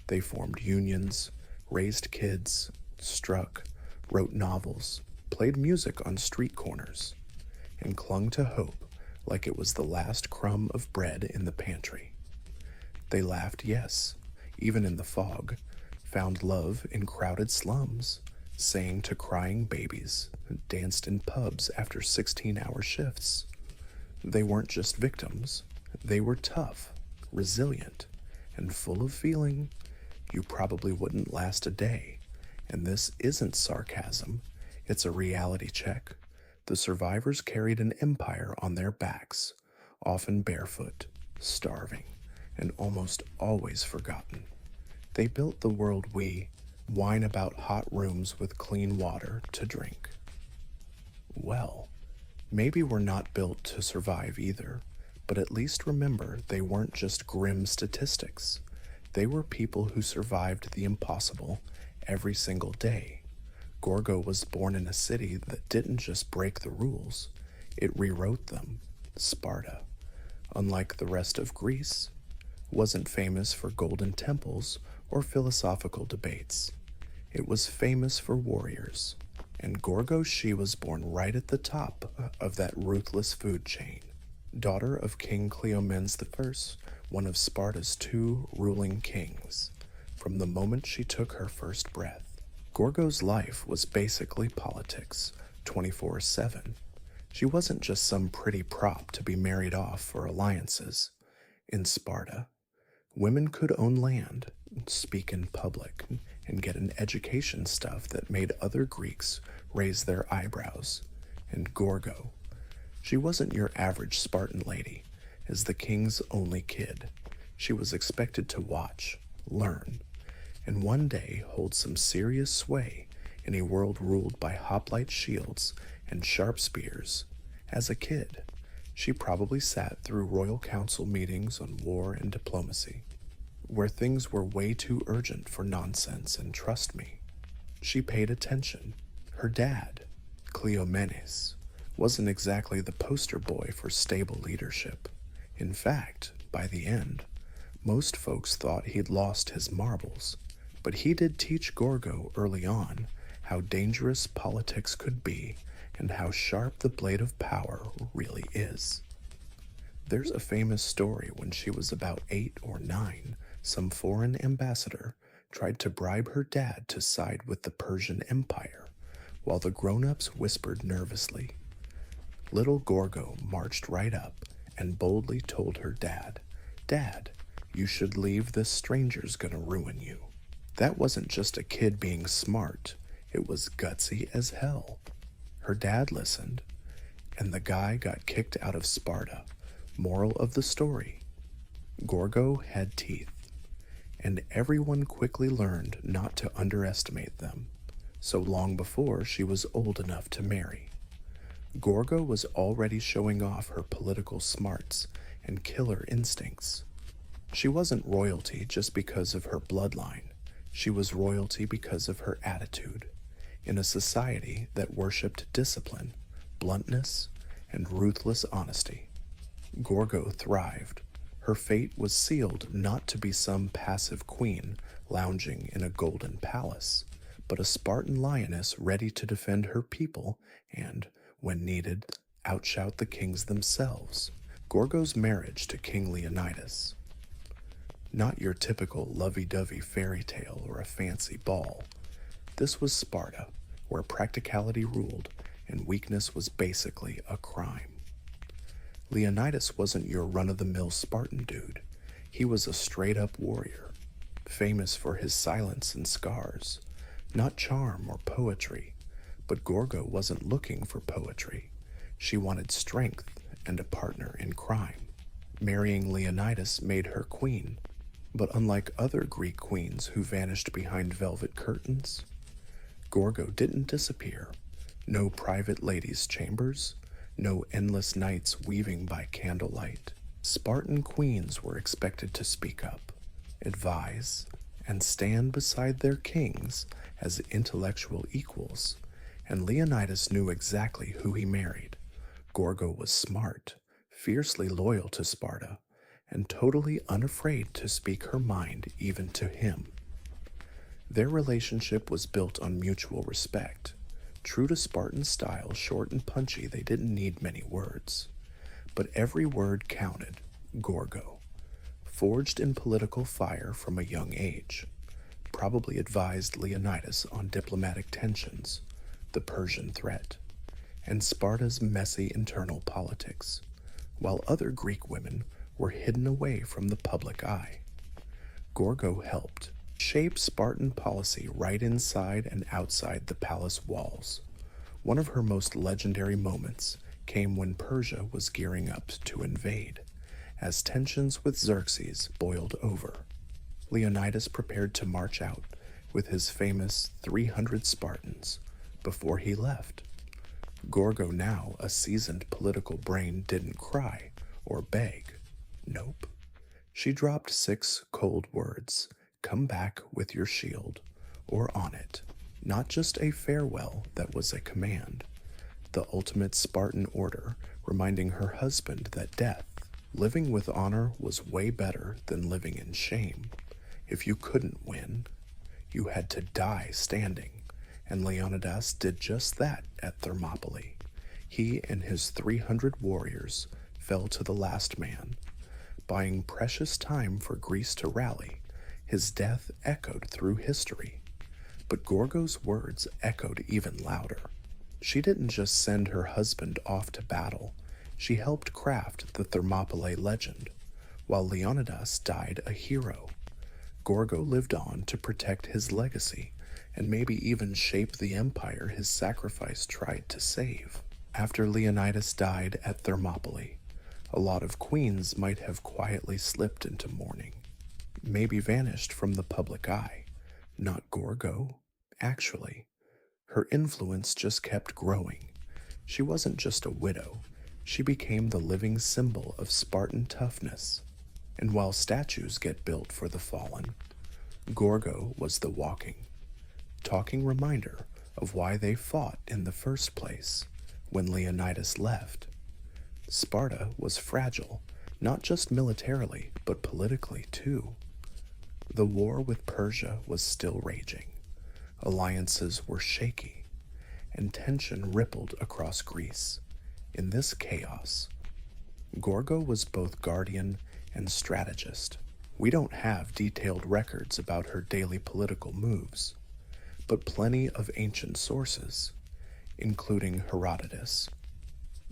They formed unions, raised kids, struck, wrote novels, played music on street corners, and clung to hope like it was the last crumb of bread in the pantry. They laughed, yes, even in the fog, found love in crowded slums, sang to crying babies, danced in pubs after 16-hour shifts. They weren't just victims, they were tough, resilient, and full of feeling. You probably wouldn't last a day. And this isn't sarcasm, it's a reality check. The survivors carried an empire on their backs, often barefoot, starving, and almost always forgotten. They built the world we whine about hot rooms with clean water to drink. Well, maybe we're not built to survive either, but at least remember they weren't just grim statistics. They were people who survived the impossible every single day. Gorgo was born in a city that didn't just break the rules, it rewrote them. Sparta, unlike the rest of Greece, wasn't famous for golden temples or philosophical debates. It was famous for warriors, and Gorgo, she was born right at the top of that ruthless food chain. Daughter of King Cleomenes I, one of Sparta's 2 ruling kings. From the moment she took her first breath, Gorgo's life was basically politics, 24/7. She wasn't just some pretty prop to be married off for alliances. In Sparta, women could own land, speak in public, and get an education stuff that made other Greeks raise their eyebrows. And Gorgo, she wasn't your average Spartan lady. As the king's only kid, she was expected to watch, learn, and one day hold some serious sway in a world ruled by hoplite shields and sharp spears. As a kid, she probably sat through royal council meetings on war and diplomacy, where things were way too urgent for nonsense, and trust me, she paid attention. Her dad, Cleomenes, wasn't exactly the poster boy for stable leadership. In fact, by the end, most folks thought he'd lost his marbles, but he did teach Gorgo early on how dangerous politics could be and how sharp the blade of power really is. There's a famous story when she was about 8 or 9, some foreign ambassador tried to bribe her dad to side with the Persian Empire, while the grown-ups whispered nervously. Little Gorgo marched right up and boldly told her dad, "Dad, you should leave, this stranger's gonna ruin you." That wasn't just a kid being smart, it was gutsy as hell. Her dad listened, and the guy got kicked out of Sparta. Moral of the story: Gorgo had teeth, and everyone quickly learned not to underestimate them, so long before she was old enough to marry. Gorgo was already showing off her political smarts and killer instincts. She wasn't royalty just because of her bloodline. She was royalty because of her attitude. In a society that worshipped discipline, bluntness, and ruthless honesty, Gorgo thrived. Her fate was sealed not to be some passive queen lounging in a golden palace, but a Spartan lioness ready to defend her people and, when needed, outshout the kings themselves. Gorgo's marriage to King Leonidas. Not your typical lovey-dovey fairy tale or a fancy ball. This was Sparta, where practicality ruled and weakness was basically a crime. Leonidas wasn't your run-of-the-mill Spartan dude. He was a straight-up warrior, famous for his silence and scars, not charm or poetry. But Gorgo wasn't looking for poetry. She wanted strength and a partner in crime. Marrying Leonidas made her queen, but unlike other Greek queens who vanished behind velvet curtains, Gorgo didn't disappear. No private ladies' chambers, no endless nights weaving by candlelight. Spartan queens were expected to speak up, advise, and stand beside their kings as intellectual equals, and Leonidas knew exactly who he married. Gorgo was smart, fiercely loyal to Sparta, and totally unafraid to speak her mind even to him. Their relationship was built on mutual respect. True to Spartan style, short and punchy, they didn't need many words. But every word counted. Gorgo, forged in political fire from a young age, probably advised Leonidas on diplomatic tensions, the Persian threat, and Sparta's messy internal politics, while other Greek women were hidden away from the public eye. Gorgo helped shape Spartan policy right inside and outside the palace walls. One of her most legendary moments came when Persia was gearing up to invade, as tensions with Xerxes boiled over. Leonidas prepared to march out with his famous 300 Spartans before he left. Gorgo, now a seasoned political brain, didn't cry or beg. Nope. She dropped 6 cold words: "Come back with your shield," or "on it." Not just a farewell that was a command, the ultimate Spartan order, reminding her husband that death, living with honor, was way better than living in shame. If you couldn't win, you had to die standing, and Leonidas did just that at Thermopylae. He and his 300 warriors fell to the last man, buying precious time for Greece to rally. His death echoed through history, but Gorgo's words echoed even louder. She didn't just send her husband off to battle, she helped craft the Thermopylae legend, while Leonidas died a hero. Gorgo lived on to protect his legacy, and maybe even shape the empire his sacrifice tried to save. After Leonidas died at Thermopylae, a lot of queens might have quietly slipped into mourning, maybe vanished from the public eye. Not Gorgo. Actually, her influence just kept growing. She wasn't just a widow, she became the living symbol of Spartan toughness. And while statues get built for the fallen, Gorgo was the walking, talking reminder of why they fought in the first place. When Leonidas left, Sparta was fragile, not just militarily, but politically too. The war with Persia was still raging. Alliances were shaky, and tension rippled across Greece. In this chaos, Gorgo was both guardian and strategist. We don't have detailed records about her daily political moves, but plenty of ancient sources, including Herodotus,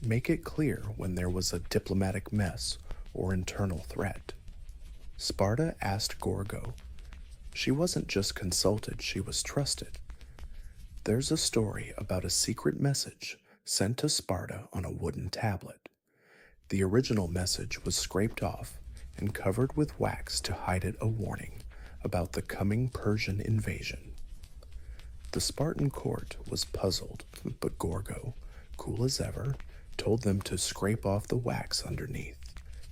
make it clear when there was a diplomatic mess or internal threat. Sparta asked Gorgo. She wasn't just consulted, she was trusted. There's a story about a secret message sent to Sparta on a wooden tablet. The original message was scraped off and covered with wax to hide it a warning about the coming Persian invasion. The Spartan court was puzzled, but Gorgo, cool as ever, told them to scrape off the wax underneath.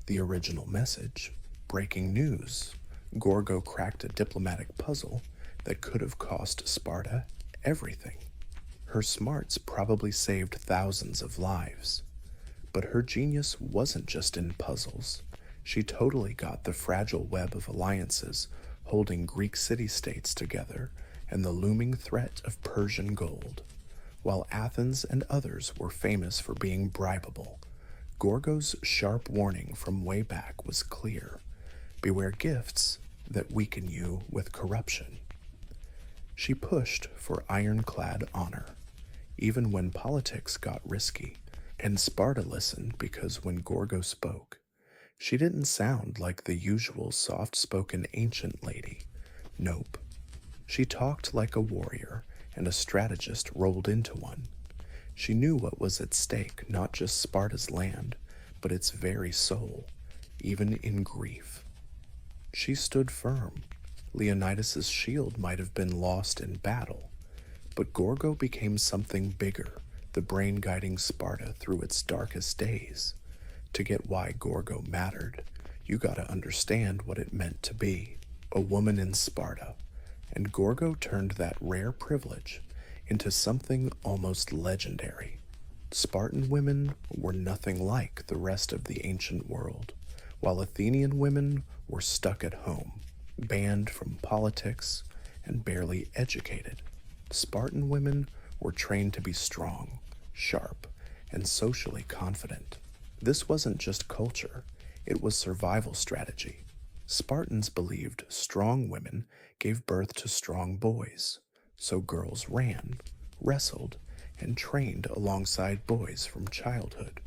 The original message, breaking news. Gorgo cracked a diplomatic puzzle that could have cost Sparta everything. Her smarts probably saved thousands of lives. But her genius wasn't just in puzzles. She totally got the fragile web of alliances holding Greek city-states together and the looming threat of Persian gold. While Athens and others were famous for being bribable, Gorgo's sharp warning from way back was clear: beware gifts that weaken you with corruption. She pushed for ironclad honor, even when politics got risky, and Sparta listened because when Gorgo spoke, she didn't sound like the usual soft-spoken ancient lady. Nope. She talked like a warrior, and a strategist rolled into one. She knew what was at stake, not just Sparta's land, but its very soul, even in grief. She stood firm. Leonidas's shield might have been lost in battle, but Gorgo became something bigger, the brain guiding Sparta through its darkest days. To get why Gorgo mattered, you gotta understand what it meant to be a woman in Sparta, and Gorgo turned that rare privilege into something almost legendary. Spartan women were nothing like the rest of the ancient world, while Athenian women were stuck at home, banned from politics, and barely educated. Spartan women were trained to be strong, sharp, and socially confident. This wasn't just culture, it was survival strategy. Spartans believed strong women gave birth to strong boys, so girls ran, wrestled, and trained alongside boys from childhood.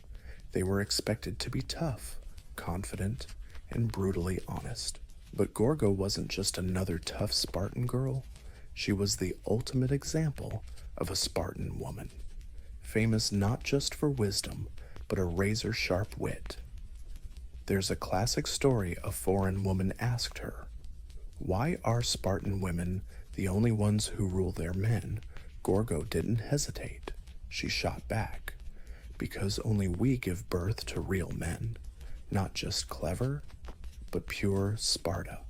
They were expected to be tough, confident, and brutally honest. But Gorgo wasn't just another tough Spartan girl. She was the ultimate example of a Spartan woman, famous not just for wisdom, but a razor-sharp wit. There's a classic story a foreign woman asked her, "Why are Spartan women the only ones who rule their men?" Gorgo didn't hesitate. She shot back, "Because only we give birth to real men, not just clever, but pure Sparta."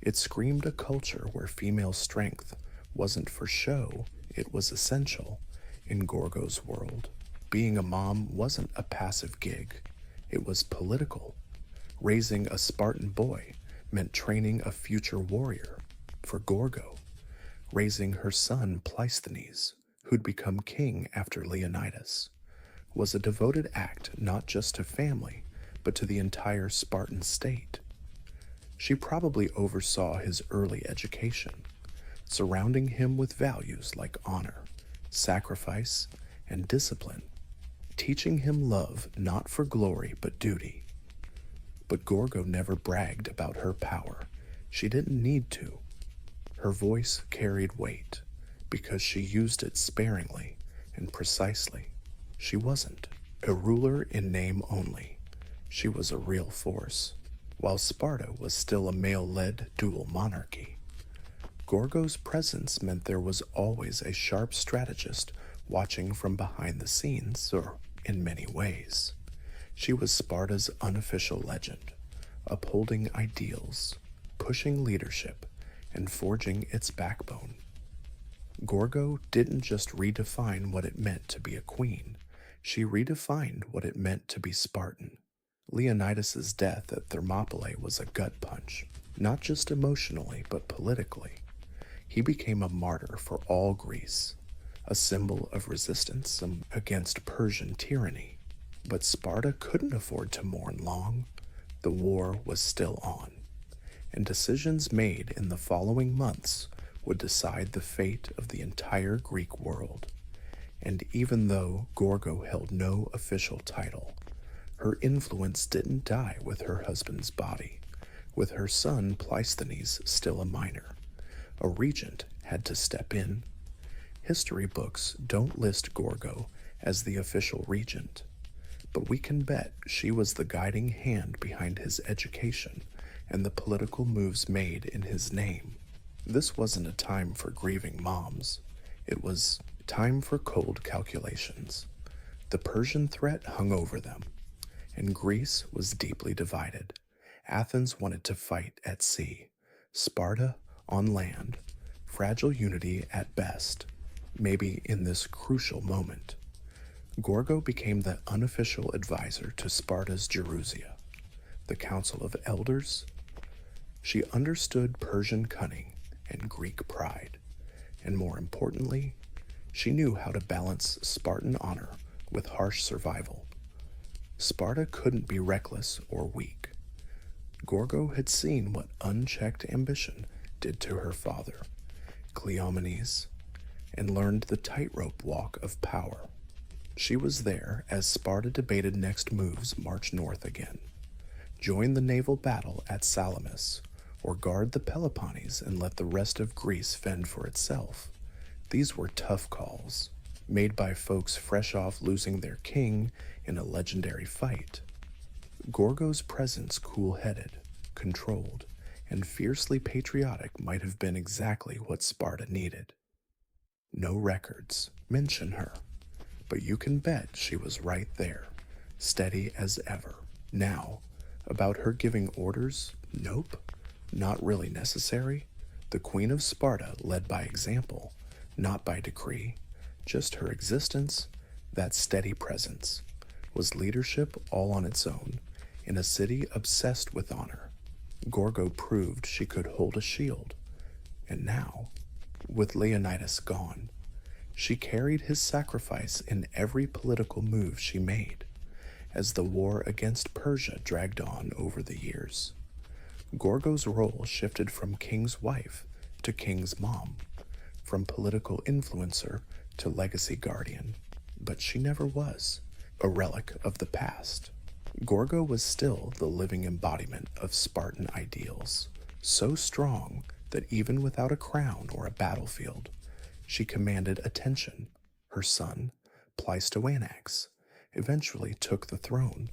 It screamed a culture where female strength wasn't for show, it was essential. In Gorgo's world, being a mom wasn't a passive gig, it was political. Raising a Spartan boy meant training a future warrior. For Gorgo, raising her son Pleisthenes, who'd become king after Leonidas, was a devoted act not just to family, but to the entire Spartan state. She probably oversaw his early education, surrounding him with values like honor, sacrifice, and discipline, teaching him love not for glory but duty. But Gorgo never bragged about her power. She didn't need to. Her voice carried weight because she used it sparingly and precisely. She wasn't a ruler in name only. She was a real force. While Sparta was still a male-led dual monarchy, Gorgo's presence meant there was always a sharp strategist watching from behind the scenes, or in many ways. She was Sparta's unofficial legend, upholding ideals, pushing leadership, and forging its backbone. Gorgo didn't just redefine what it meant to be a queen, she redefined what it meant to be Spartan. Leonidas's death at Thermopylae was a gut punch, not just emotionally, but politically. He became a martyr for all Greece, a symbol of resistance against Persian tyranny. But Sparta couldn't afford to mourn long. The war was still on, and decisions made in the following months would decide the fate of the entire Greek world. And even though Gorgo held no official title, her influence didn't die with her husband's body. With her son Pleisthenes still a minor, a regent had to step in. History books don't list Gorgo as the official regent, but we can bet she was the guiding hand behind his education and the political moves made in his name. This wasn't a time for grieving moms. It was time for cold calculations. The Persian threat hung over them, and Greece was deeply divided. Athens wanted to fight at sea, Sparta on land, fragile unity at best. Maybe in this crucial moment, Gorgo became the unofficial advisor to Sparta's Gerousia, the Council of Elders. She understood Persian cunning and Greek pride, and more importantly, She knew how to balance Spartan honor with harsh survival. Sparta couldn't be reckless or weak. Gorgo had seen what unchecked ambition did to her father, Cleomenes, and learned the tightrope walk of power. She was there as Sparta debated next moves march north again. Join the naval battle at Salamis, or guard the Peloponnese and let the rest of Greece fend for itself. These were tough calls, made by folks fresh off losing their king in a legendary fight. Gorgo's presence, cool-headed, controlled, and fiercely patriotic, might have been exactly what Sparta needed. No records mention her, but you can bet she was right there, steady as ever. Now, about her giving orders, nope, not really necessary. The Queen of Sparta led by example, not by decree. Just her existence, that steady presence, was leadership all on its own, in a city obsessed with honor. Gorgo proved she could hold a shield, and now, with Leonidas gone, she carried his sacrifice in every political move she made, as the war against Persia dragged on over the years. Gorgo's role shifted from king's wife to king's mom, from political influencer to legacy guardian, but she never was a relic of the past. Gorgo was still the living embodiment of Spartan ideals, so strong that even without a crown or a battlefield, she commanded attention. Her son, Pleistocanax, eventually took the throne,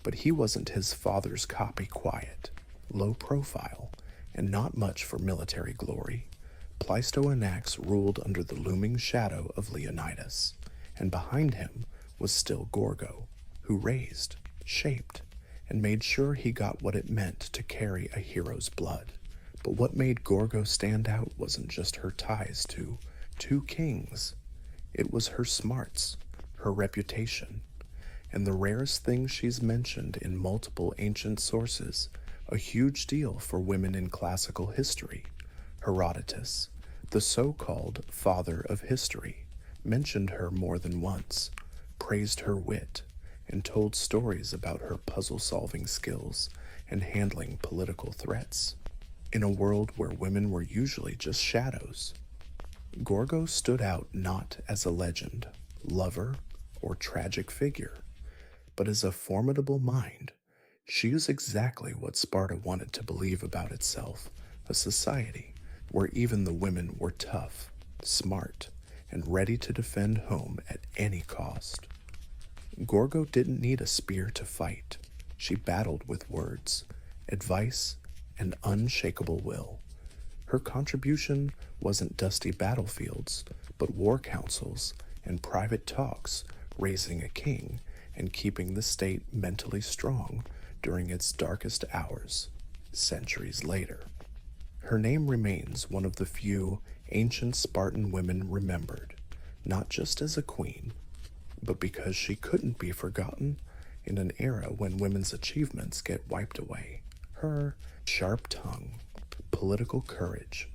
but he wasn't his father's copy. Quiet, low profile, and not much for military glory. Pleistocanax ruled under the looming shadow of Leonidas, and behind him was still Gorgo, who raised, shaped, and made sure he got what it meant to carry a hero's blood. But what made Gorgo stand out wasn't just her ties to two kings. It was her smarts, her reputation, and the rarest thing she's mentioned in multiple ancient sources, a huge deal for women in classical history. Herodotus, the so-called father of history, mentioned her more than once, praised her wit, and told stories about her puzzle-solving skills and handling political threats. In a world where women were usually just shadows, Gorgo stood out not as a legend, lover, or tragic figure, but as a formidable mind. She is exactly what Sparta wanted to believe about itself, a society where even the women were tough, smart, and ready to defend home at any cost. Gorgo didn't need a spear to fight. She battled with words, advice, and unshakable will. Her contribution wasn't dusty battlefields, but war councils and private talks, raising a king and keeping the state mentally strong during its darkest hours, centuries later. Her name remains one of the few ancient Spartan women remembered, not just as a queen, but because she couldn't be forgotten in an era when women's achievements get wiped away. Her sharp tongue, political courage,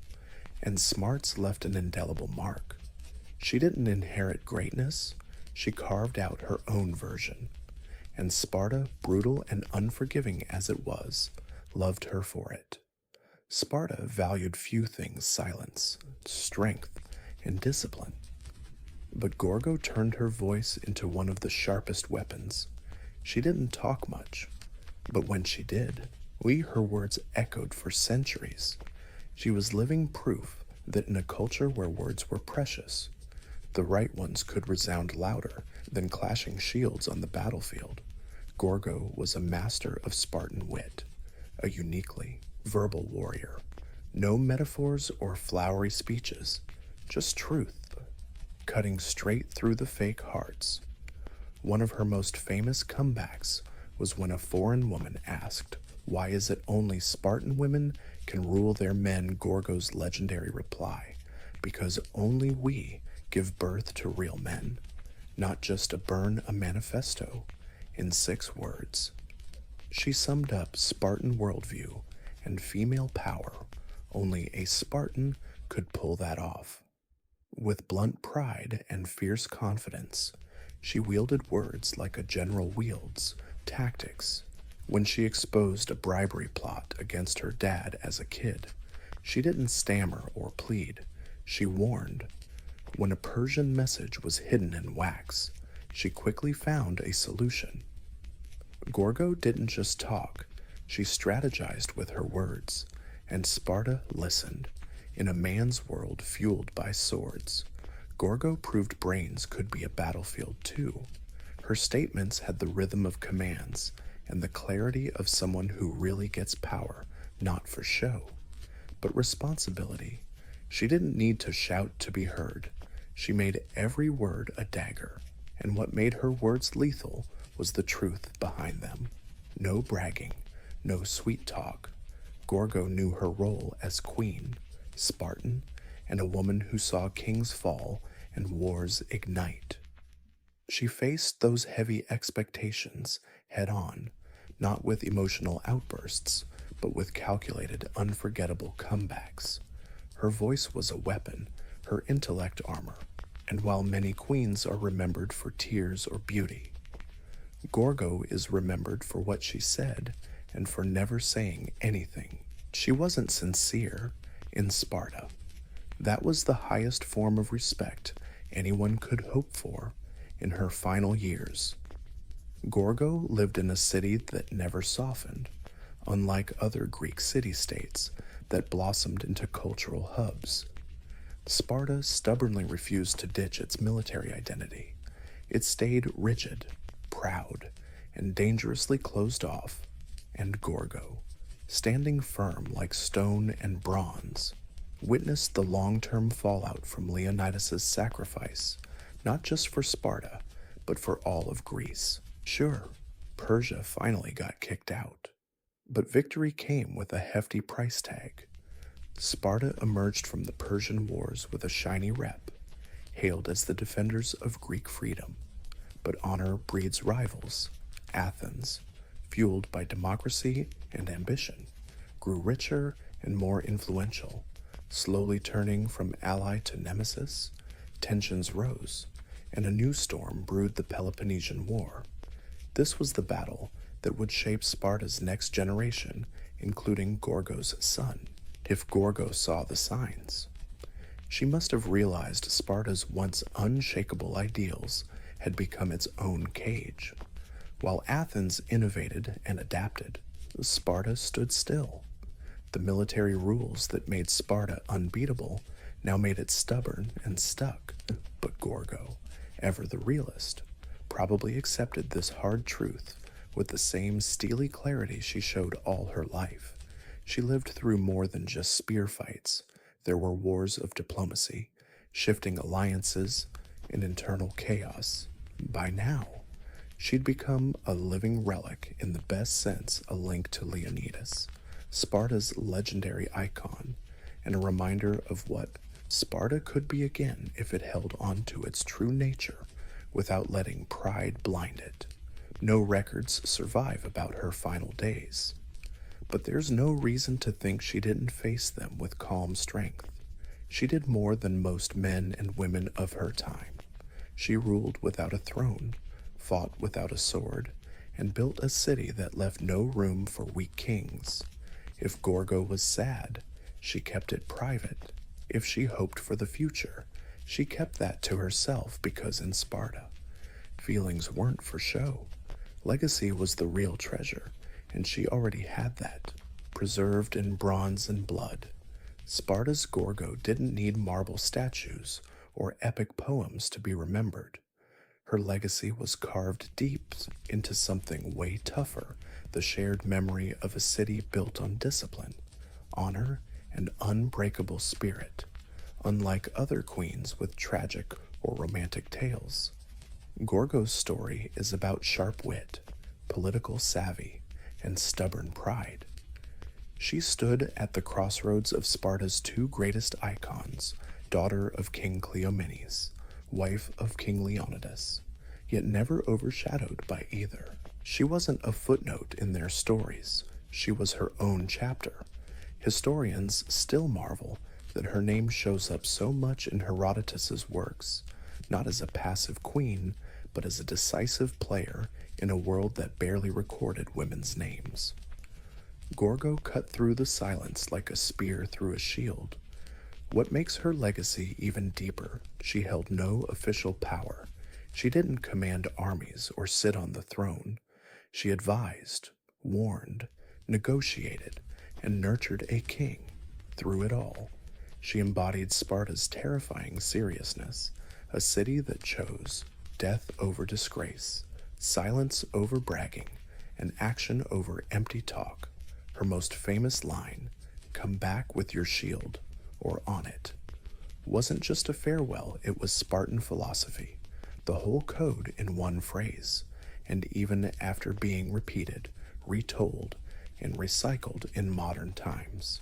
and smarts left an indelible mark. She didn't inherit greatness, she carved out her own version, and Sparta, brutal and unforgiving as it was, loved her for it. Sparta valued few things: silence, strength, and discipline. But Gorgo turned her voice into one of the sharpest weapons. She didn't talk much, but when she did, her words echoed for centuries. She was living proof that in a culture where words were precious, the right ones could resound louder than clashing shields on the battlefield. Gorgo was a master of Spartan wit, a uniquely verbal warrior. No metaphors or flowery speeches, just truth, cutting straight through the fake hearts. One of her most famous comebacks was when a foreign woman asked, "Why is it only Spartan women can rule their men?" Gorgo's legendary reply, "Because only we give birth to real men, not just to burn a manifesto in 6 words." She summed up Spartan worldview and female power. Only a Spartan could pull that off. With blunt pride and fierce confidence, she wielded words like a general wields tactics. When she exposed a bribery plot against her dad as a kid, she didn't stammer or plead, she warned. When a Persian message was hidden in wax, she quickly found a solution. Gorgo didn't just talk, she strategized with her words, and Sparta listened. In a man's world fueled by swords, Gorgo proved brains could be a battlefield too. Her statements had the rhythm of commands and the clarity of someone who really gets power, not for show, but responsibility. She didn't need to shout to be heard. She made every word a dagger, and what made her words lethal was the truth behind them. No bragging, no sweet talk. Gorgo knew her role as queen, Spartan, and a woman who saw kings fall and wars ignite. She faced those heavy expectations head on, not with emotional outbursts, but with calculated, unforgettable comebacks. Her voice was a weapon, her intellect armor, and while many queens are remembered for tears or beauty, Gorgo is remembered for what she said and for never saying anything. She wasn't sincere in Sparta. That was the highest form of respect anyone could hope for in her final years. Gorgo lived in a city that never softened, unlike other Greek city-states that blossomed into cultural hubs. Sparta stubbornly refused to ditch its military identity. It stayed rigid, proud, and dangerously closed off, and Gorgo, standing firm like stone and bronze, witnessed the long-term fallout from Leonidas's sacrifice, not just for Sparta, but for all of Greece. Sure, Persia finally got kicked out, but victory came with a hefty price tag. Sparta emerged from the Persian Wars with a shiny rep, hailed as the defenders of Greek freedom. But honor breeds rivals. Athens, fueled by democracy and ambition, grew richer and more influential, slowly turning from ally to nemesis. Tensions rose, and a new storm brewed the Peloponnesian War. This was the battle that would shape Sparta's next generation, including Gorgo's son. If Gorgo saw the signs, she must have realized Sparta's once unshakable ideals had become its own cage. While Athens innovated and adapted, Sparta stood still. The military rules that made Sparta unbeatable now made it stubborn and stuck. But Gorgo, ever the realist, probably accepted this hard truth with the same steely clarity she showed all her life. She lived through more than just spear fights. There were wars of diplomacy, shifting alliances, and internal chaos. By now, she'd become a living relic, in the best sense a link to Leonidas, Sparta's legendary icon, and a reminder of what Sparta could be again if it held on to its true nature without letting pride blind it. No records survive about her final days, but there's no reason to think she didn't face them with calm strength. She did more than most men and women of her time. She ruled without a throne, fought without a sword, and built a city that left no room for weak kings. If Gorgo was sad, she kept it private. If she hoped for the future, she kept that to herself, because in Sparta, feelings weren't for show. Legacy was the real treasure, and she already had that, preserved in bronze and blood. Sparta's Gorgo didn't need marble statues or epic poems to be remembered. Her legacy was carved deep into something way tougher, the shared memory of a city built on discipline, honor, and unbreakable spirit, unlike other queens with tragic or romantic tales. Gorgo's story is about sharp wit, political savvy, and stubborn pride. She stood at the crossroads of Sparta's two greatest icons, daughter of King Cleomenes, wife of King Leonidas, yet never overshadowed by either. She wasn't a footnote in their stories. She was her own chapter. Historians still marvel that her name shows up so much in Herodotus's works, not as a passive queen, but as a decisive player in a world that barely recorded women's names. Gorgo cut through the silence like a spear through a shield. What makes her legacy even deeper, she held no official power. She didn't command armies or sit on the throne. She advised, warned, negotiated, and nurtured a king. Through it all, she embodied Sparta's terrifying seriousness, a city that chose death over disgrace, silence over bragging, and action over empty talk. Her most famous line, "Come back with your shield," or "on it," wasn't just a farewell, it was Spartan philosophy, the whole code in one phrase, and even after being repeated, retold, and recycled in modern times.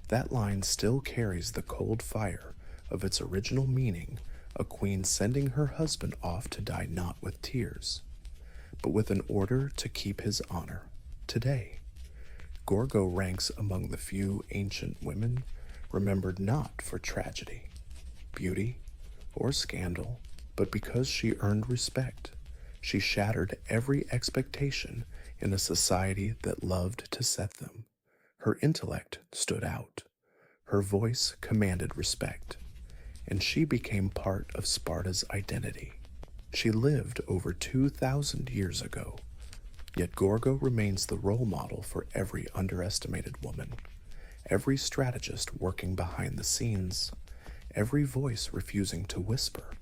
That line still carries the cold fire of its original meaning, a queen sending her husband off to die not with tears, but with an order to keep his honor. Today, Gorgo ranks among the few ancient women remembered not for tragedy, beauty, or scandal, but because she earned respect. She shattered every expectation in a society that loved to set them. Her intellect stood out. Her voice commanded respect, and she became part of Sparta's identity. She lived over 2,000 years ago, yet Gorgo remains the role model for every underestimated woman, every strategist working behind the scenes, every voice refusing to whisper.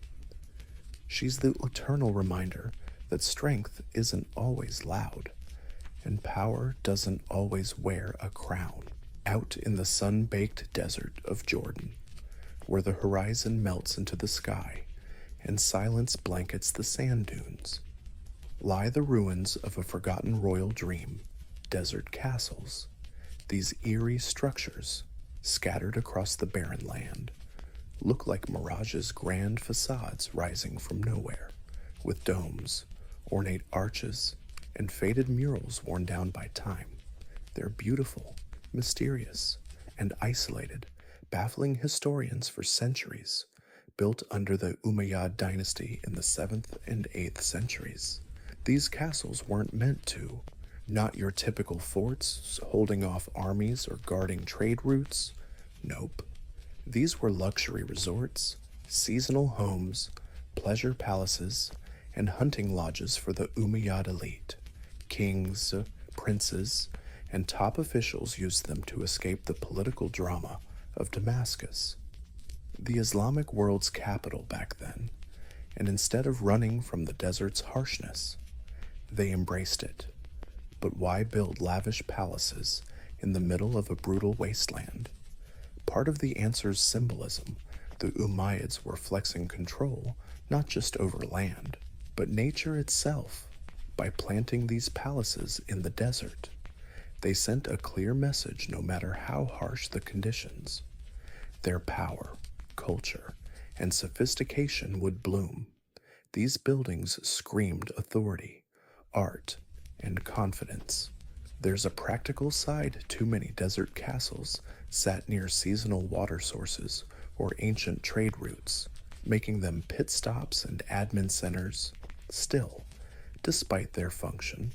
She's the eternal reminder that strength isn't always loud, and power doesn't always wear a crown. Out in the sun-baked desert of Jordan, where the horizon melts into the sky and silence blankets the sand dunes, lie the ruins of a forgotten royal dream, desert castles. These eerie structures, scattered across the barren land, look like Mirage's grand facades rising from nowhere, with domes, ornate arches, and faded murals worn down by time. They're beautiful, mysterious, and isolated, baffling historians for centuries, built under the Umayyad dynasty in the 7th and 8th centuries. These castles weren't meant to, not your typical forts holding off armies or guarding trade routes. Nope. These were luxury resorts, seasonal homes, pleasure palaces, and hunting lodges for the Umayyad elite. Kings, princes, and top officials used them to escape the political drama of Damascus, the Islamic world's capital back then, and instead of running from the desert's harshness, they embraced it. But why build lavish palaces in the middle of a brutal wasteland? Part of the answer's symbolism, the Umayyads were flexing control not just over land, but nature itself. By planting these palaces in the desert, they sent a clear message no matter how harsh the conditions. Their power, culture, and sophistication would bloom. These buildings screamed authority, art, and confidence. There's a practical side to many desert castles sat near seasonal water sources or ancient trade routes, making them pit stops and admin centers. Still, despite their function,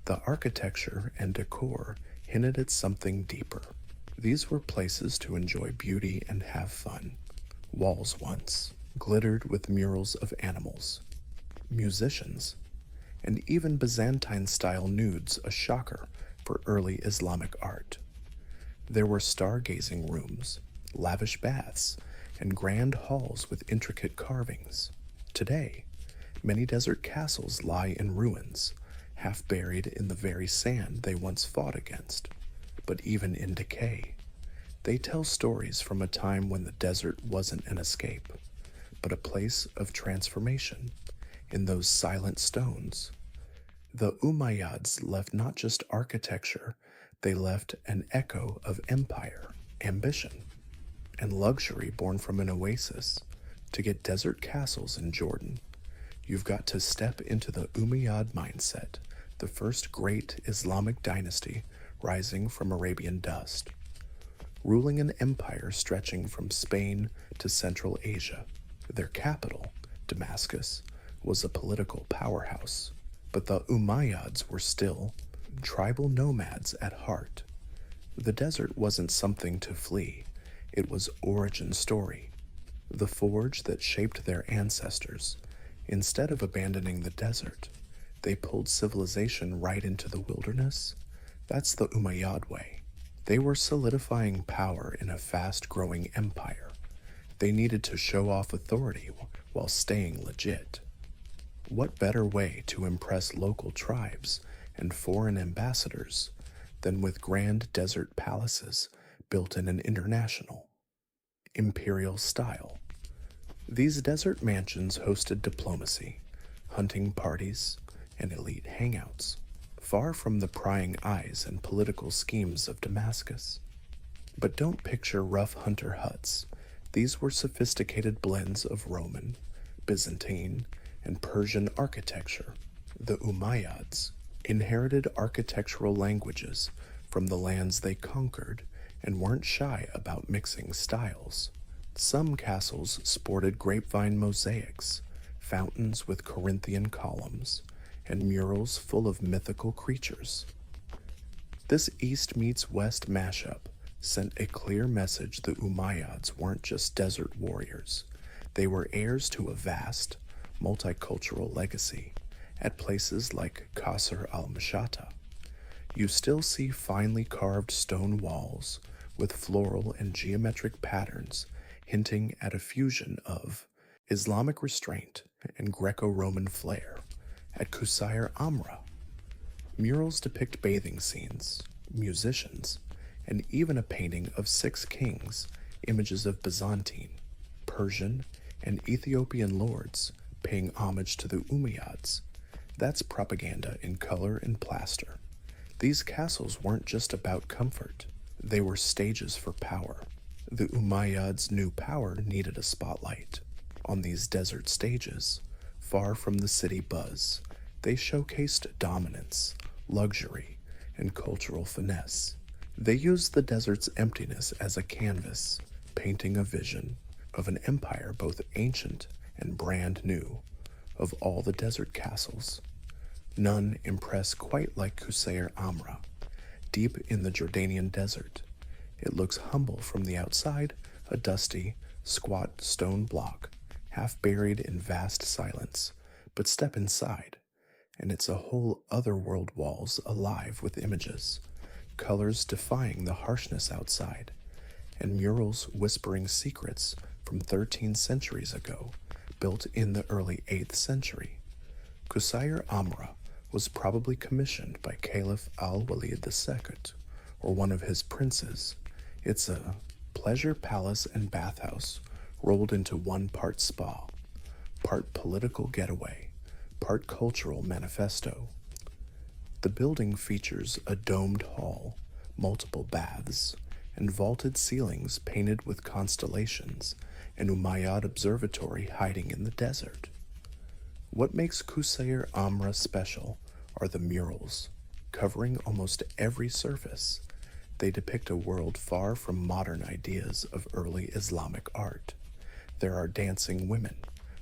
the architecture and decor hinted at something deeper. These were places to enjoy beauty and have fun. Walls once glittered with murals of animals, musicians, and even Byzantine-style nudes, a shocker for early Islamic art. There were stargazing rooms, lavish baths, and grand halls with intricate carvings. Today, many desert castles lie in ruins, half buried in the very sand they once fought against. But even in decay, they tell stories from a time when the desert wasn't an escape, but a place of transformation. In those silent stones, the Umayyads left not just architecture, they left an echo of empire, ambition, and luxury born from an oasis. To get desert castles in Jordan, you've got to step into the Umayyad mindset, the first great Islamic dynasty rising from Arabian dust. ruling an empire stretching from Spain to Central Asia. Their capital, Damascus, was a political powerhouse, but the Umayyads were still tribal nomads at heart. The desert wasn't something to flee, it was origin story, the forge that shaped their ancestors. Instead of abandoning the desert, they pulled civilization right into the wilderness. That's the Umayyad way. They were solidifying power in a fast-growing empire. They needed to show off authority while staying legit. What better way to impress local tribes and foreign ambassadors than with grand desert palaces built in an international, imperial style? These desert mansions hosted diplomacy, hunting parties, and elite hangouts, far from the prying eyes and political schemes of Damascus. But don't picture rough hunter huts. These were sophisticated blends of Roman, Byzantine, and Persian architecture. The Umayyads inherited architectural languages from the lands they conquered and weren't shy about mixing styles. Some castles sported grapevine mosaics, fountains with Corinthian columns, and murals full of mythical creatures. This East meets West mashup sent a clear message: the Umayyads weren't just desert warriors. They were heirs to a vast, multicultural legacy. At places like Qasr al-Mashata, you still see finely carved stone walls with floral and geometric patterns hinting at a fusion of Islamic restraint and Greco-Roman flair. At Qusayr Amra, murals depict bathing scenes, musicians, and even a painting of 6 kings, images of Byzantine, Persian, and Ethiopian lords paying homage to the Umayyads. That's propaganda in color and plaster. These castles weren't just about comfort, they were stages for power. The Umayyads' new power needed a spotlight. On these desert stages, far from the city buzz, they showcased dominance, luxury, and cultural finesse. They used the desert's emptiness as a canvas, painting a vision of an empire both ancient and brand new. Of all the desert castles, none impress quite like Qusayr Amra, deep in the Jordanian desert. It looks humble from the outside, a dusty, squat stone block, half buried in vast silence. But step inside, and it's a whole otherworld, walls alive with images, colors defying the harshness outside, and murals whispering secrets from 13 centuries ago, built in the early 8th century. Qusayr Amra was probably commissioned by Caliph al-Walid II or one of his princes. It's a pleasure palace and bathhouse rolled into one, part spa, part political getaway, part cultural manifesto. The building features a domed hall, multiple baths, and vaulted ceilings painted with constellations, an Umayyad observatory hiding in the desert. What makes Qusayr Amra special are the murals, covering almost every surface. They depict a world far from modern ideas of early Islamic art. There are dancing women,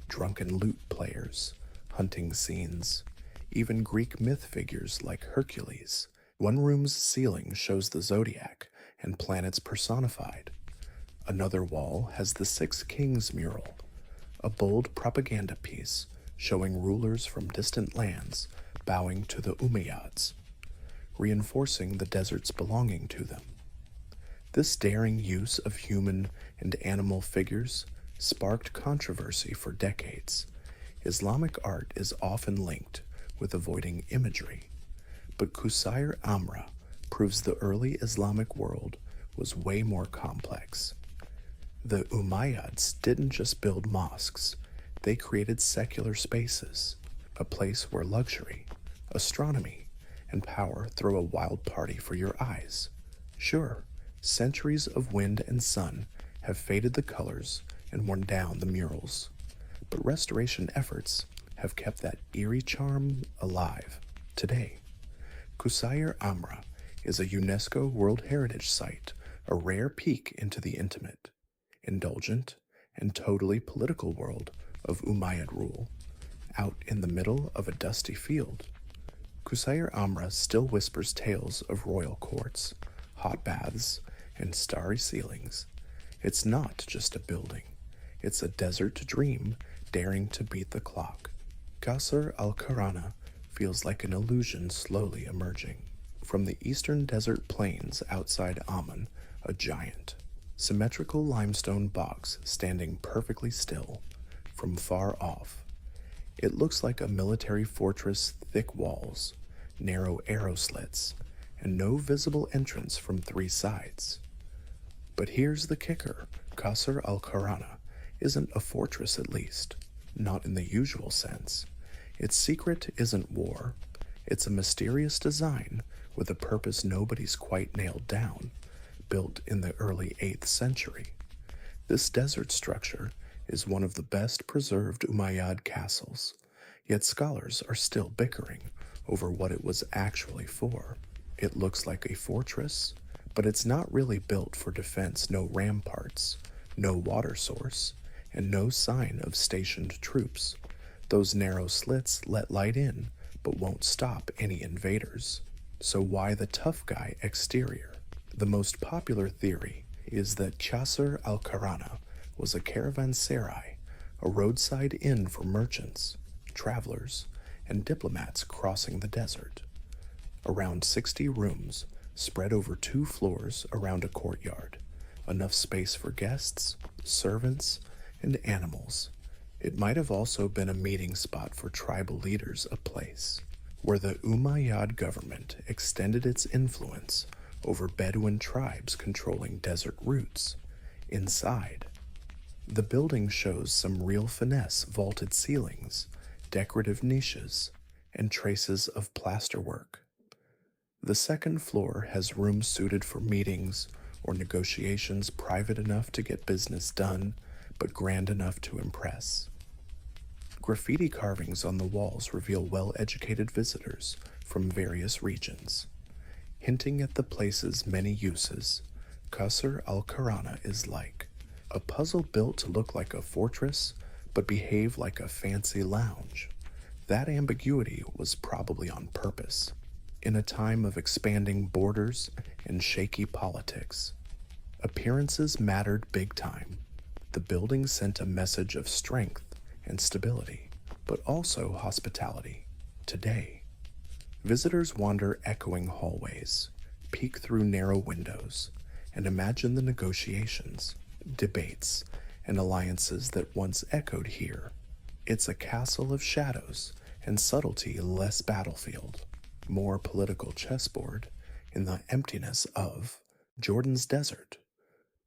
drunken lute players, hunting scenes, even Greek myth figures like Hercules. One room's ceiling shows the zodiac and planets personified. Another wall has the 6 Kings mural, a bold propaganda piece showing rulers from distant lands bowing to the Umayyads, reinforcing the desert's belonging to them. This daring use of human and animal figures sparked controversy for decades. Islamic art is often linked with avoiding imagery, but Qusayr Amra proves the early Islamic world was way more complex. The Umayyads didn't just build mosques, they created secular spaces, a place where luxury, astronomy, and power throw a wild party for your eyes. Sure, centuries of wind and sun have faded the colors and worn down the murals, but restoration efforts have kept that eerie charm alive today. Qusayr Amra is a UNESCO World Heritage Site a rare peek into the intimate, indulgent, and totally political world of Umayyad rule. Out in the middle of a dusty field, Qusayr Amra still whispers tales of royal courts, hot baths, and starry ceilings. It's not just a building, it's a desert dream daring to beat the clock. Qasr al-Karana feels like an illusion slowly emerging. From the eastern desert plains outside Amman, a giant, symmetrical limestone box standing perfectly still. From far off, it looks like a military fortress, thick walls, narrow arrow slits, and no visible entrance from three sides. But here's the kicker. Qasr al-Karana isn't a fortress, at least, not in the usual sense. Its secret isn't war. It's a mysterious design with a purpose nobody's quite nailed down, built in the early 8th century. This desert structure is one of the best preserved Umayyad castles, yet scholars are still bickering over what it was actually for. It looks like a fortress, but it's not really built for defense. No ramparts, no water source, and no sign of stationed troops. Those narrow slits let light in, but won't stop any invaders. So why the tough guy exterior? The most popular theory is that Qasr al-Karana was a caravanserai, a roadside inn for merchants, travelers, and diplomats crossing the desert. Around 60 rooms spread over 2 floors around a courtyard, enough space for guests, servants, and animals. It might have also been a meeting spot for tribal leaders, a place where the Umayyad government extended its influence over Bedouin tribes controlling desert routes. Inside, the building shows some real finesse: vaulted ceilings, decorative niches, and traces of plasterwork. The second floor has rooms suited for meetings or negotiations, private enough to get business done, but grand enough to impress. Graffiti carvings on the walls reveal well-educated visitors from various regions, hinting at the place's many uses. Qasr al-Karana is like a puzzle built to look like a fortress, but behave like a fancy lounge. That ambiguity was probably on purpose. In a time of expanding borders and shaky politics, appearances mattered big time. The building sent a message of strength and stability, but also hospitality. Today, visitors wander echoing hallways, peek through narrow windows, and imagine the negotiations, debates, and alliances that once echoed here. It's a castle of shadows and subtlety, less battlefield, more political chessboard in the emptiness of Jordan's desert.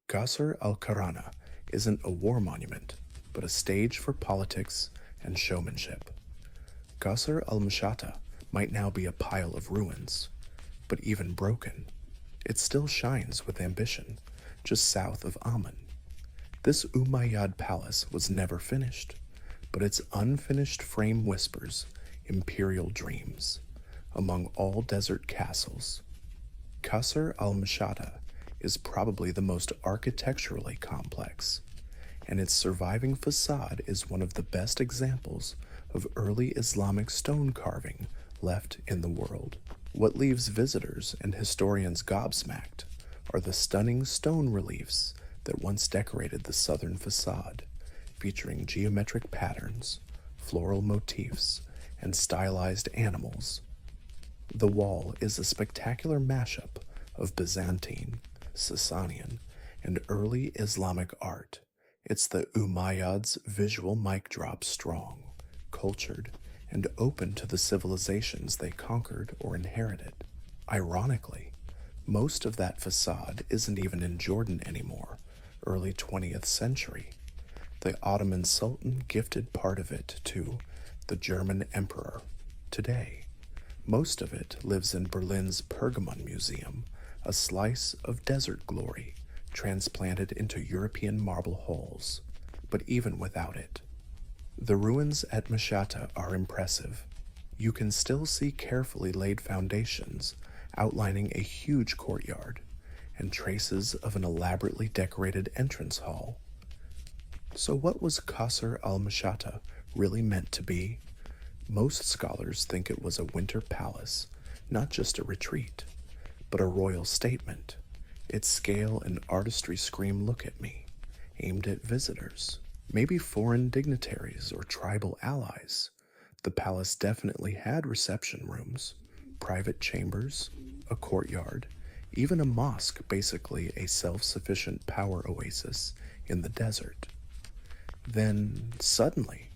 Qasr al-Karana isn't a war monument, but a stage for politics and showmanship. Qasr al-Mashata might now be a pile of ruins, but even broken, it still shines with ambition just south of Amman. This Umayyad palace was never finished, but its unfinished frame whispers imperial dreams. Among all desert castles, Qasr al-Mashata is probably the most architecturally complex, and its surviving facade is one of the best examples of early Islamic stone carving left in the world. What leaves visitors and historians gobsmacked are the stunning stone reliefs that once decorated the southern facade, featuring geometric patterns, floral motifs, and stylized animals. The wall is a spectacular mashup of Byzantine, Sasanian, and early Islamic art. It's the Umayyads' visual mic drop: strong, cultured, and open to the civilizations they conquered or inherited. Ironically, most of that facade isn't even in Jordan anymore. Early 20th century, the Ottoman Sultan gifted part of it to the German Emperor. Today, most of it lives in Berlin's Pergamon Museum, a slice of desert glory transplanted into European marble halls. But even without it, the ruins at Mashata are impressive. You can still see carefully laid foundations outlining a huge courtyard, and traces of an elaborately decorated entrance hall. So what was Qasr al-Mashata really meant to be? Most scholars think it was a winter palace, not just a retreat, but a royal statement. Its scale and artistry scream "look at me," aimed at visitors, maybe foreign dignitaries or tribal allies. The palace definitely had reception rooms, private chambers, a courtyard, even a mosque, basically a self-sufficient power oasis in the desert. Then, suddenly,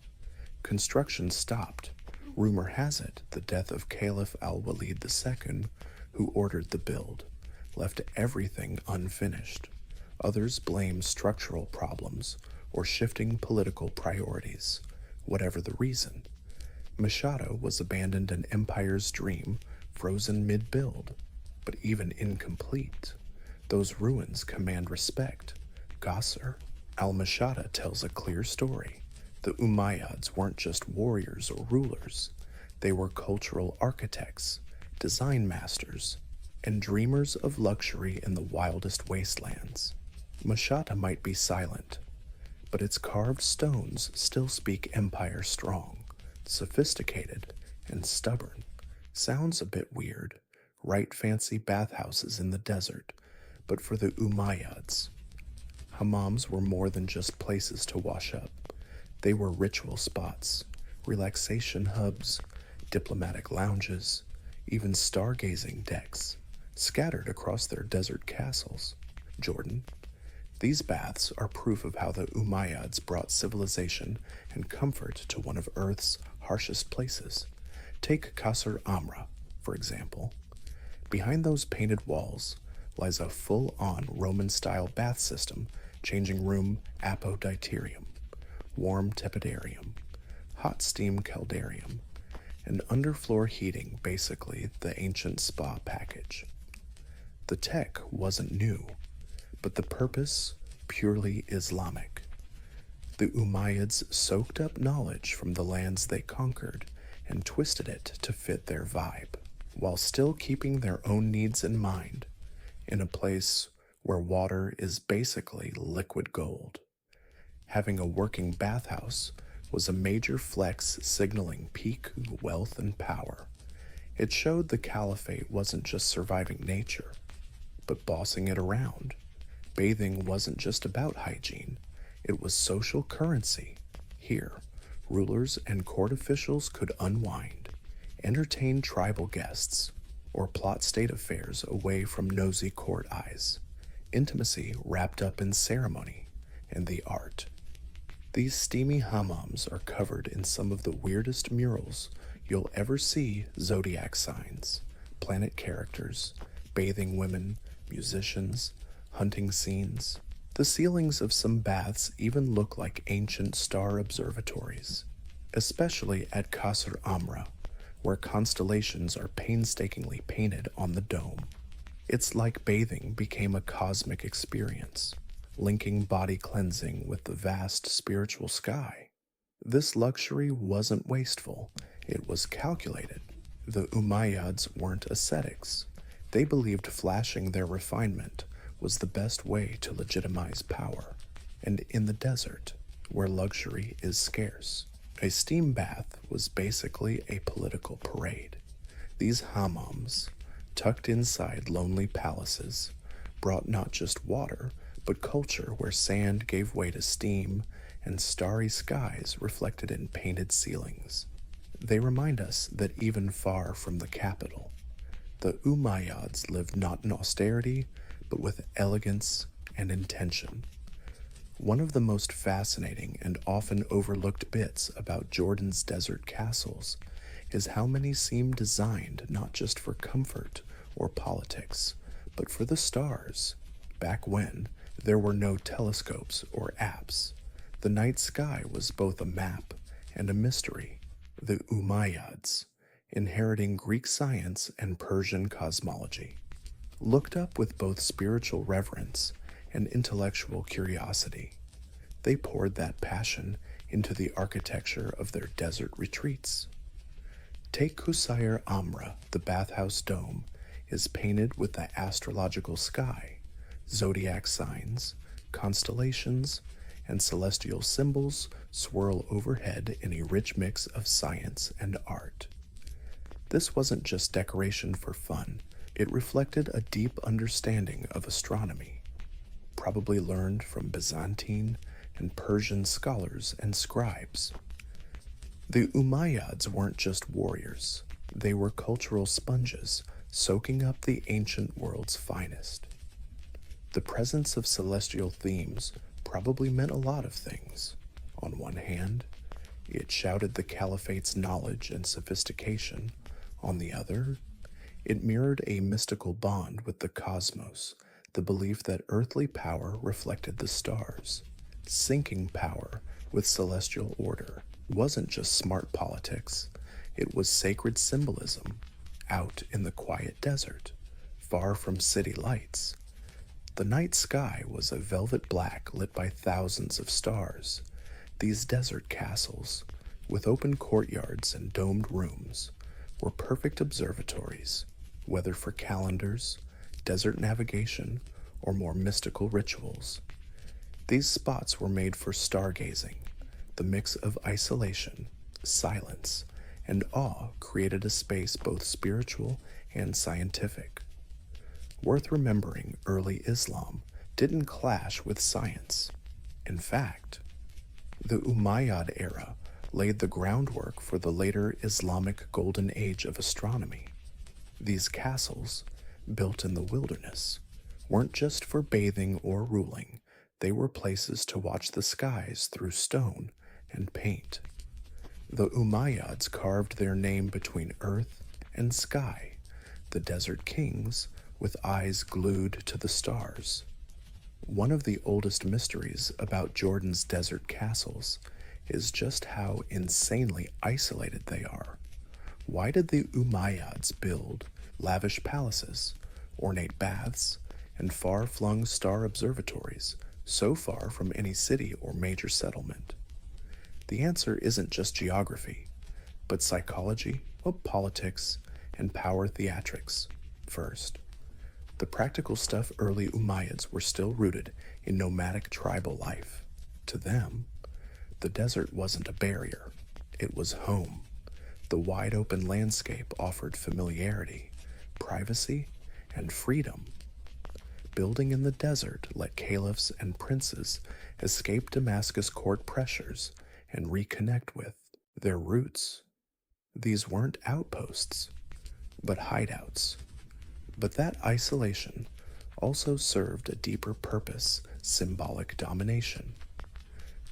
construction stopped. Rumor has it the death of Caliph al-Walid II, who ordered the build, left everything unfinished. Others blame structural problems or shifting political priorities. Whatever the reason, Mashhad was abandoned an empire's dream, frozen mid-build, but even incomplete. Those ruins command respect. Qasr al-Mashhad tells a clear story. The Umayyads weren't just warriors or rulers. They were cultural architects, design masters, and dreamers of luxury in the wildest wastelands. Mashhad might be silent, but its carved stones still speak empire strong, sophisticated, and stubborn. Sounds a bit weird, right? Fancy bathhouses in the desert, but for the Umayyads, hammams were more than just places to wash up. They were ritual spots, relaxation hubs, diplomatic lounges, even stargazing decks, scattered across their desert castles. Jordan. These baths are proof of how the Umayyads brought civilization and comfort to one of Earth's harshest places. Take Qasr Amra, for example. Behind those painted walls lies a full-on Roman-style bath system, changing room apoditarium, warm tepidarium, hot steam caldarium, and underfloor heating, basically the ancient spa package. The tech wasn't new, but the purpose purely Islamic. The Umayyads soaked up knowledge from the lands they conquered and twisted it to fit their vibe, while still keeping their own needs in mind, in a place where water is basically liquid gold. Having a working bathhouse was a major flex, signaling peak wealth and power. It showed the caliphate wasn't just surviving nature, but bossing it around. Bathing wasn't just about hygiene, it was social currency. Here, rulers and court officials could unwind, entertain tribal guests, or plot state affairs away from nosy court eyes. Intimacy wrapped up in ceremony and the art. These steamy hammams are covered in some of the weirdest murals you'll ever see: zodiac signs, planet characters, bathing women, musicians, hunting scenes. The ceilings of some baths even look like ancient star observatories, especially at Qasr Amra, where constellations are painstakingly painted on the dome. It's like bathing became a cosmic experience, linking body cleansing with the vast spiritual sky. This luxury wasn't wasteful, it was calculated. The Umayyads weren't ascetics. They believed flashing their refinement was the best way to legitimize power. And in the desert, where luxury is scarce, a steam bath was basically a political parade. These hammams, tucked inside lonely palaces, brought not just water, but culture, where sand gave way to steam and starry skies reflected in painted ceilings. They remind us that even far from the capital, the Umayyads lived not in austerity, but with elegance and intention. One of the most fascinating and often overlooked bits about Jordan's desert castles is how many seem designed not just for comfort or politics, but for the stars. Back when there were no telescopes or apps, the night sky was both a map and a mystery. The Umayyads, inheriting Greek science and Persian cosmology, looked up with both spiritual reverence and intellectual curiosity. They poured that passion into the architecture of their desert retreats. Take Qasr Amra. The bathhouse dome is painted with the astrological sky, Zodiac signs, constellations, and celestial symbols swirl overhead in a rich mix of science and art. This wasn't just decoration for fun, it reflected a deep understanding of astronomy, probably learned from Byzantine and Persian scholars and scribes. The Umayyads weren't just warriors, they were cultural sponges soaking up the ancient world's finest. The presence of celestial themes probably meant a lot of things. On one hand, it shouted the caliphate's knowledge and sophistication. On the other, it mirrored a mystical bond with the cosmos, the belief that earthly power reflected the stars. Syncing power with celestial order wasn't just smart politics, it was sacred symbolism. Out in the quiet desert, far from city lights, the night sky was a velvet black lit by thousands of stars. These desert castles, with open courtyards and domed rooms, were perfect observatories, whether for calendars, desert navigation, or more mystical rituals. These spots were made for stargazing. The mix of isolation, silence, and awe created a space both spiritual and scientific. Worth remembering, early Islam didn't clash with science. In fact, the Umayyad era laid the groundwork for the later Islamic golden age of astronomy. These castles, built in the wilderness, weren't just for bathing or ruling, they were places to watch the skies through stone and paint. The Umayyads carved their name between earth and sky, the desert kings with eyes glued to the stars. One of the oldest mysteries about Jordan's desert castles is just how insanely isolated they are. Why did the Umayyads build lavish palaces, ornate baths, and far-flung star observatories so far from any city or major settlement? The answer isn't just geography, but psychology, politics, and power theatrics. First, the practical stuff early Umayyads were still rooted in nomadic tribal life. To them, the desert wasn't a barrier, it was home. The wide open landscape offered familiarity, privacy, and freedom. Building in the desert let caliphs and princes escape Damascus court pressures and reconnect with their roots. These weren't outposts, but hideouts. But that isolation also served a deeper purpose: symbolic domination.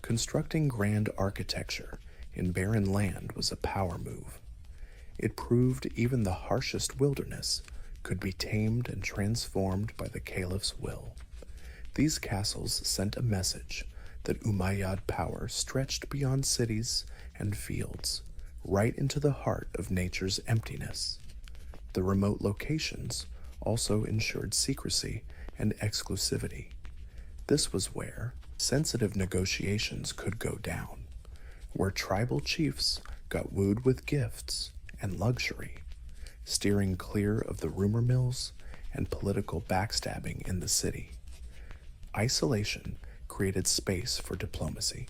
Constructing grand architecture in barren land was a power move. It proved even the harshest wilderness could be tamed and transformed by the caliph's will. These castles sent a message that Umayyad power stretched beyond cities and fields, right into the heart of nature's emptiness. The remote locations also ensured secrecy and exclusivity. This was where sensitive negotiations could go down, where tribal chiefs got wooed with gifts and luxury, steering clear of the rumor mills and political backstabbing in the city. Isolation created space for diplomacy,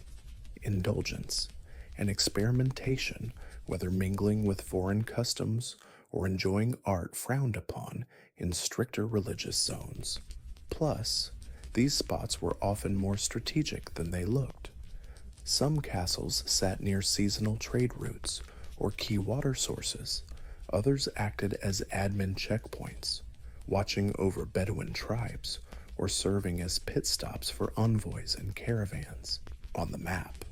indulgence, and experimentation, whether mingling with foreign customs or enjoying art frowned upon in stricter religious zones. Plus, these spots were often more strategic than they looked. Some castles sat near seasonal trade routes or key water sources. Others acted as admin checkpoints, watching over Bedouin tribes or serving as pit stops for envoys and caravans. On the map,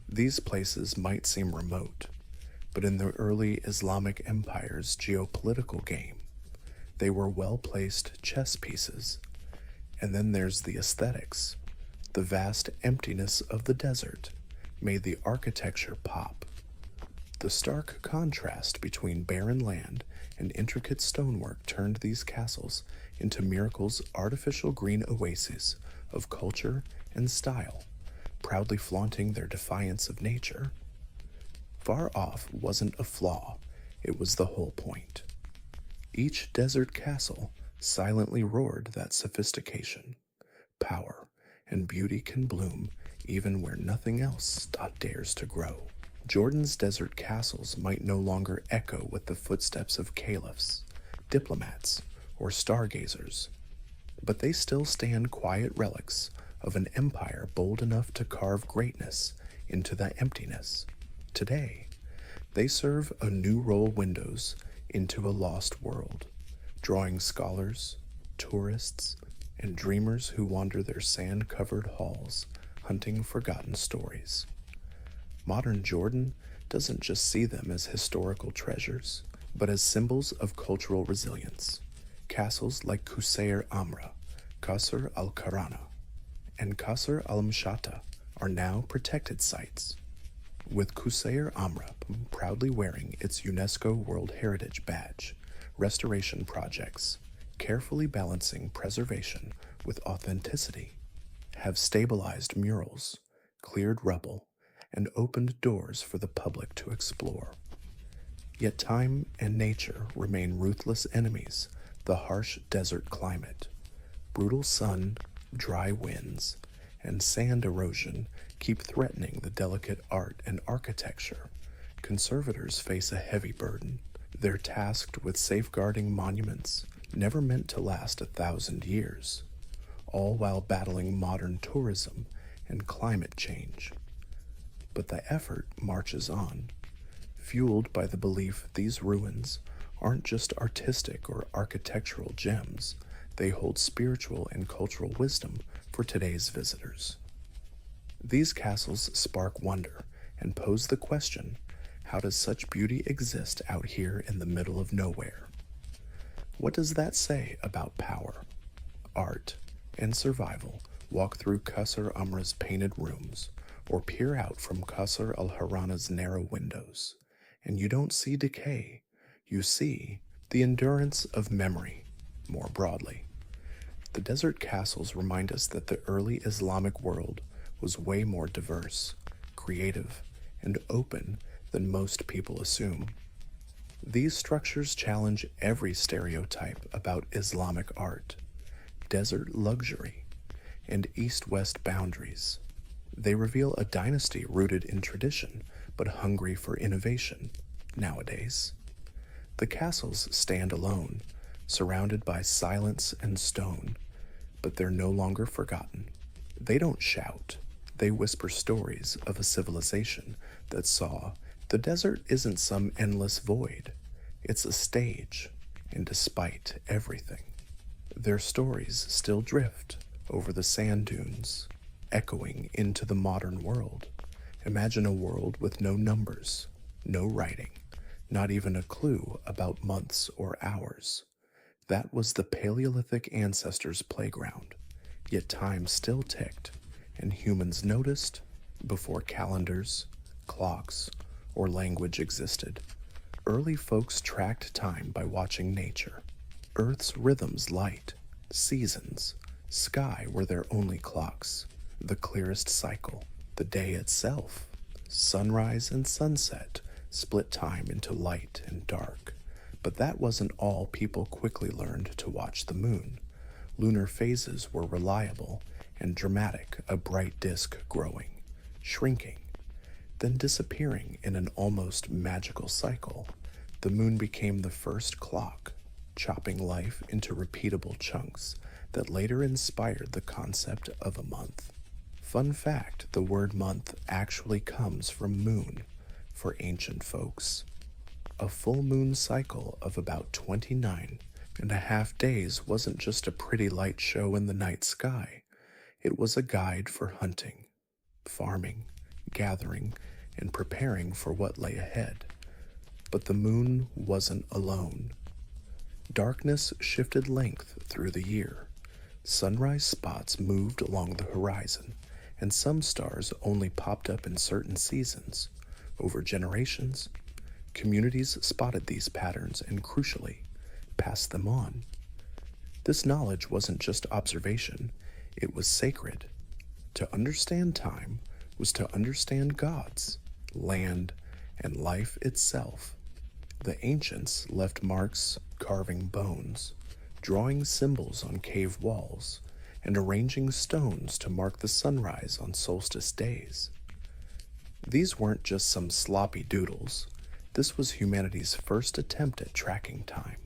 these places might seem remote, but in the early Islamic empire's geopolitical game, they were well-placed chess pieces. And then there's the aesthetics. The vast emptiness of the desert made the architecture pop. The stark contrast between barren land and intricate stonework turned these castles into Miracle's artificial green oases of culture and style, proudly flaunting their defiance of nature. Far off wasn't a flaw, it was the whole point. Each desert castle silently roared that sophistication, power, and beauty can bloom even where nothing else dares to grow. Jordan's desert castles might no longer echo with the footsteps of caliphs, diplomats, or stargazers, but they still stand quiet relics of an empire bold enough to carve greatness into the emptiness. Today, they serve a new roll windows into a lost world, drawing scholars, tourists, and dreamers who wander their sand-covered halls hunting forgotten stories. Modern Jordan doesn't just see them as historical treasures, but as symbols of cultural resilience. Castles like Qusayr Amra, Qasr al-Karana, and Qasr al-Mshata are now protected sites, with Qusayr Amra proudly wearing its UNESCO World Heritage Badge. Restoration projects, carefully balancing preservation with authenticity, have stabilized murals, cleared rubble, and opened doors for the public to explore. Yet time and nature remain ruthless enemies. The harsh desert climate, brutal sun, dry winds, and sand erosion keep threatening the delicate art and architecture. Conservators face a heavy burden. They're tasked with safeguarding monuments never meant to last 1,000 years, all while battling modern tourism and climate change. But the effort marches on, fueled by the belief these ruins aren't just artistic or architectural gems, they hold spiritual and cultural wisdom for today's visitors. These castles spark wonder and pose the question, how does such beauty exist out here in the middle of nowhere? What does that say about power, art, and survival? Walk through Qasr Amra's painted rooms, or peer out from Qasr al-Harana's narrow windows, and you don't see decay, you see the endurance of memory more broadly. The desert castles remind us that the early Islamic world was way more diverse, creative, and open than most people assume. These structures challenge every stereotype about Islamic art, desert luxury, and east-west boundaries. They reveal a dynasty rooted in tradition but hungry for innovation nowadays. The castles stand alone, surrounded by silence and stone, but they're no longer forgotten. They don't shout, they whisper stories of a civilization that saw the desert isn't some endless void, it's a stage, and despite everything, their stories still drift over the sand dunes, echoing into the modern world. Imagine a world with no numbers, no writing, not even a clue about months or hours. That was the Paleolithic ancestors' playground, yet time still ticked, and humans noticed before calendars, clocks, or language existed. Early folks tracked time by watching nature. Earth's rhythms, light, seasons, sky were their only clocks. The clearest cycle, the day itself. Sunrise and sunset split time into light and dark. But that wasn't all. People quickly learned to watch the moon. Lunar phases were reliable and dramatic, a bright disk growing, shrinking, then disappearing in an almost magical cycle. The moon became the first clock, chopping life into repeatable chunks that later inspired the concept of a month. Fun fact, the word month actually comes from moon for ancient folks. A full moon cycle of about 29.5 days wasn't just a pretty light show in the night sky. It was a guide for hunting, farming, gathering, and preparing for what lay ahead. But the moon wasn't alone. Darkness shifted length through the year. Sunrise spots moved along the horizon, and some stars only popped up in certain seasons. Over generations, communities spotted these patterns and, crucially, passed them on. This knowledge wasn't just observation, it was sacred. To understand time was to understand gods, land, and life itself. The ancients left marks carving bones, drawing symbols on cave walls, and arranging stones to mark the sunrise on solstice days. These weren't just some sloppy doodles. This was humanity's first attempt at tracking time.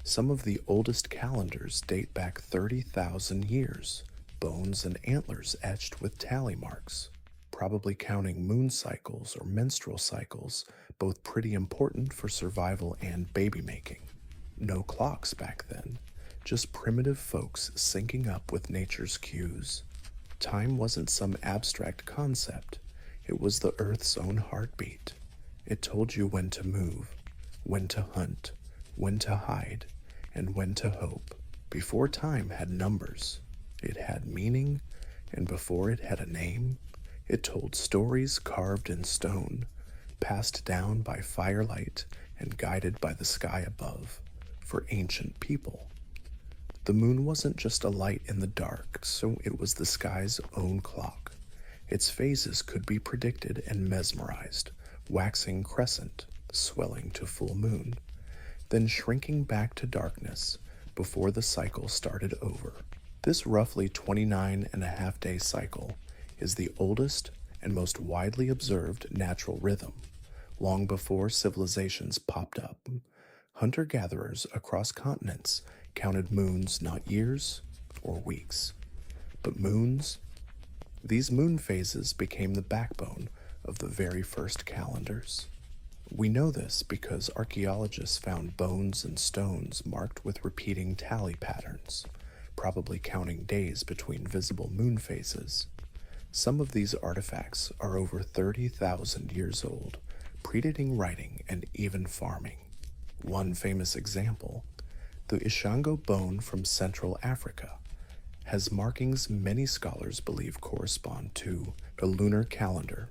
Some of the oldest calendars date back 30,000 years, bones and antlers etched with tally marks, probably counting moon cycles or menstrual cycles, both pretty important for survival and baby making. No clocks back then, just primitive folks syncing up with nature's cues. Time wasn't some abstract concept, it was the Earth's own heartbeat. It told you when to move, when to hunt, when to hide, and when to hope. Before time had numbers, it had meaning, and before it had a name, it told stories carved in stone, passed down by firelight and guided by the sky above. For ancient people, the moon wasn't just a light in the dark, so it was the sky's own clock. Its phases could be predicted and mesmerized, waxing crescent, swelling to full moon, then shrinking back to darkness before the cycle started over. This roughly 29.5-day cycle is the oldest and most widely observed natural rhythm. Long before civilizations popped up, hunter-gatherers across continents counted moons not years or weeks, but moons. These moon phases became the backbone of the very first calendars. We know this because archaeologists found bones and stones marked with repeating tally patterns, probably counting days between visible moon phases. Some of these artifacts are over 30,000 years old, predating writing and even farming. One famous example, the Ishango bone from Central Africa, has markings many scholars believe correspond to a lunar calendar,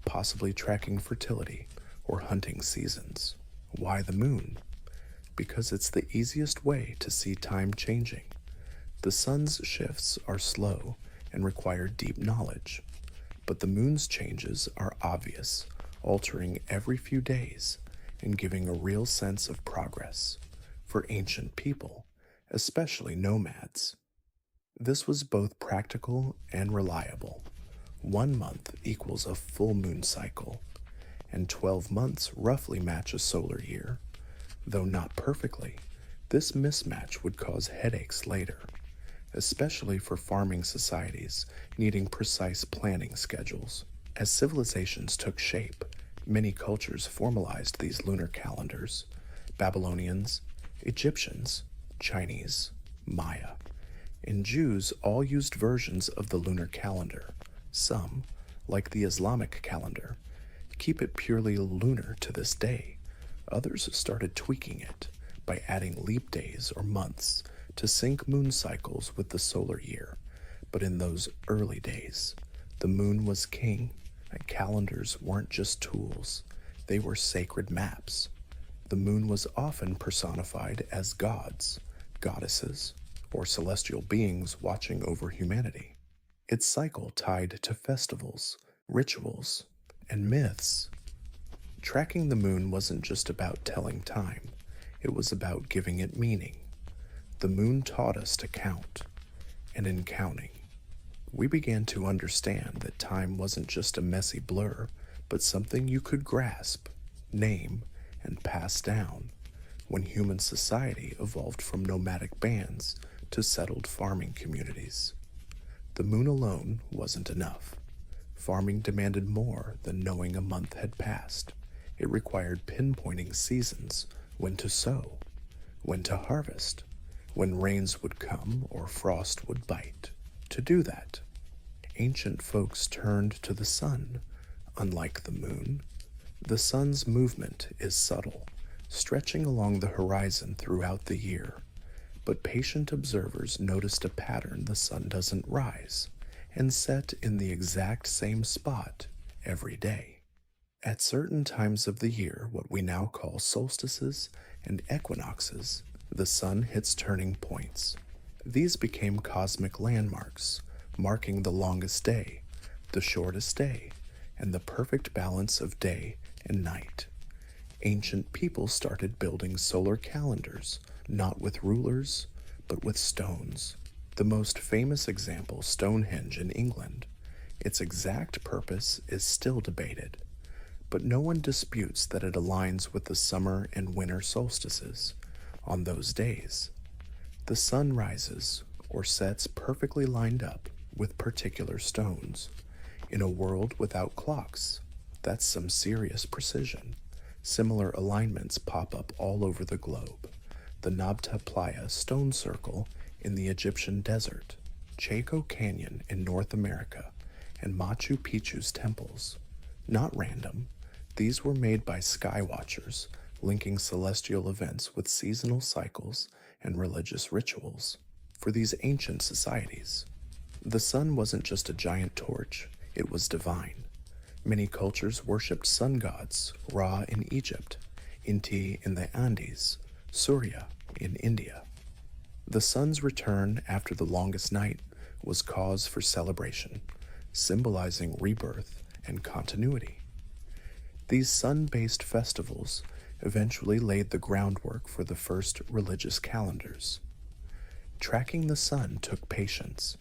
possibly tracking fertility or hunting seasons. Why the moon? Because it's the easiest way to see time changing. The sun's shifts are slow and require deep knowledge, but the moon's changes are obvious, altering every few days and giving a real sense of progress for ancient people, especially nomads. This was both practical and reliable. 1 month equals a full moon cycle, and 12 months roughly match a solar year. Though not perfectly, this mismatch would cause headaches later, especially for farming societies needing precise planning schedules. As civilizations took shape, many cultures formalized these lunar calendars: Babylonians, Egyptians, Chinese, Maya, and Jews all used versions of the lunar calendar. Some, like the Islamic calendar, keep it purely lunar to this day. Others started tweaking it by adding leap days or months to sync moon cycles with the solar year. But in those early days, the moon was king, and calendars weren't just tools, they were sacred maps. The moon was often personified as gods, goddesses, or celestial beings watching over humanity. Its cycle tied to festivals, rituals, and myths. Tracking the moon wasn't just about telling time, it was about giving it meaning. The moon taught us to count, and in counting, we began to understand that time wasn't just a messy blur, but something you could grasp, name, and pass down. When human society evolved from nomadic bands to settled farming communities, the moon alone wasn't enough. Farming demanded more than knowing a month had passed. It required pinpointing seasons, when to sow, when to harvest, when rains would come or frost would bite. To do that, ancient folks turned to the sun. Unlike the moon, the sun's movement is subtle, stretching along the horizon throughout the year. But patient observers noticed a pattern: the sun doesn't rise and set in the exact same spot every day. At certain times of the year, what we now call solstices and equinoxes, the sun hits turning points. These became cosmic landmarks, marking the longest day, the shortest day, and the perfect balance of day and night. Ancient people started building solar calendars, not with rulers, but with stones. The most famous example, Stonehenge in England. Its exact purpose is still debated, but no one disputes that it aligns with the summer and winter solstices. On those days, the sun rises or sets perfectly lined up with particular stones. In a world without clocks, that's some serious precision. Similar alignments pop up all over the globe. The Nabta Playa stone circle in the Egyptian desert, Chaco Canyon in North America, and Machu Picchu's temples. Not random, these were made by sky watchers, linking celestial events with seasonal cycles and religious rituals. For these ancient societies, the sun wasn't just a giant torch, it was divine. Many cultures worshipped sun gods, Ra in Egypt, Inti in the Andes, Surya in India. The sun's return after the longest night was cause for celebration, symbolizing rebirth and continuity. These sun-based festivals eventually laid the groundwork for the first religious calendars. Tracking the sun took patience,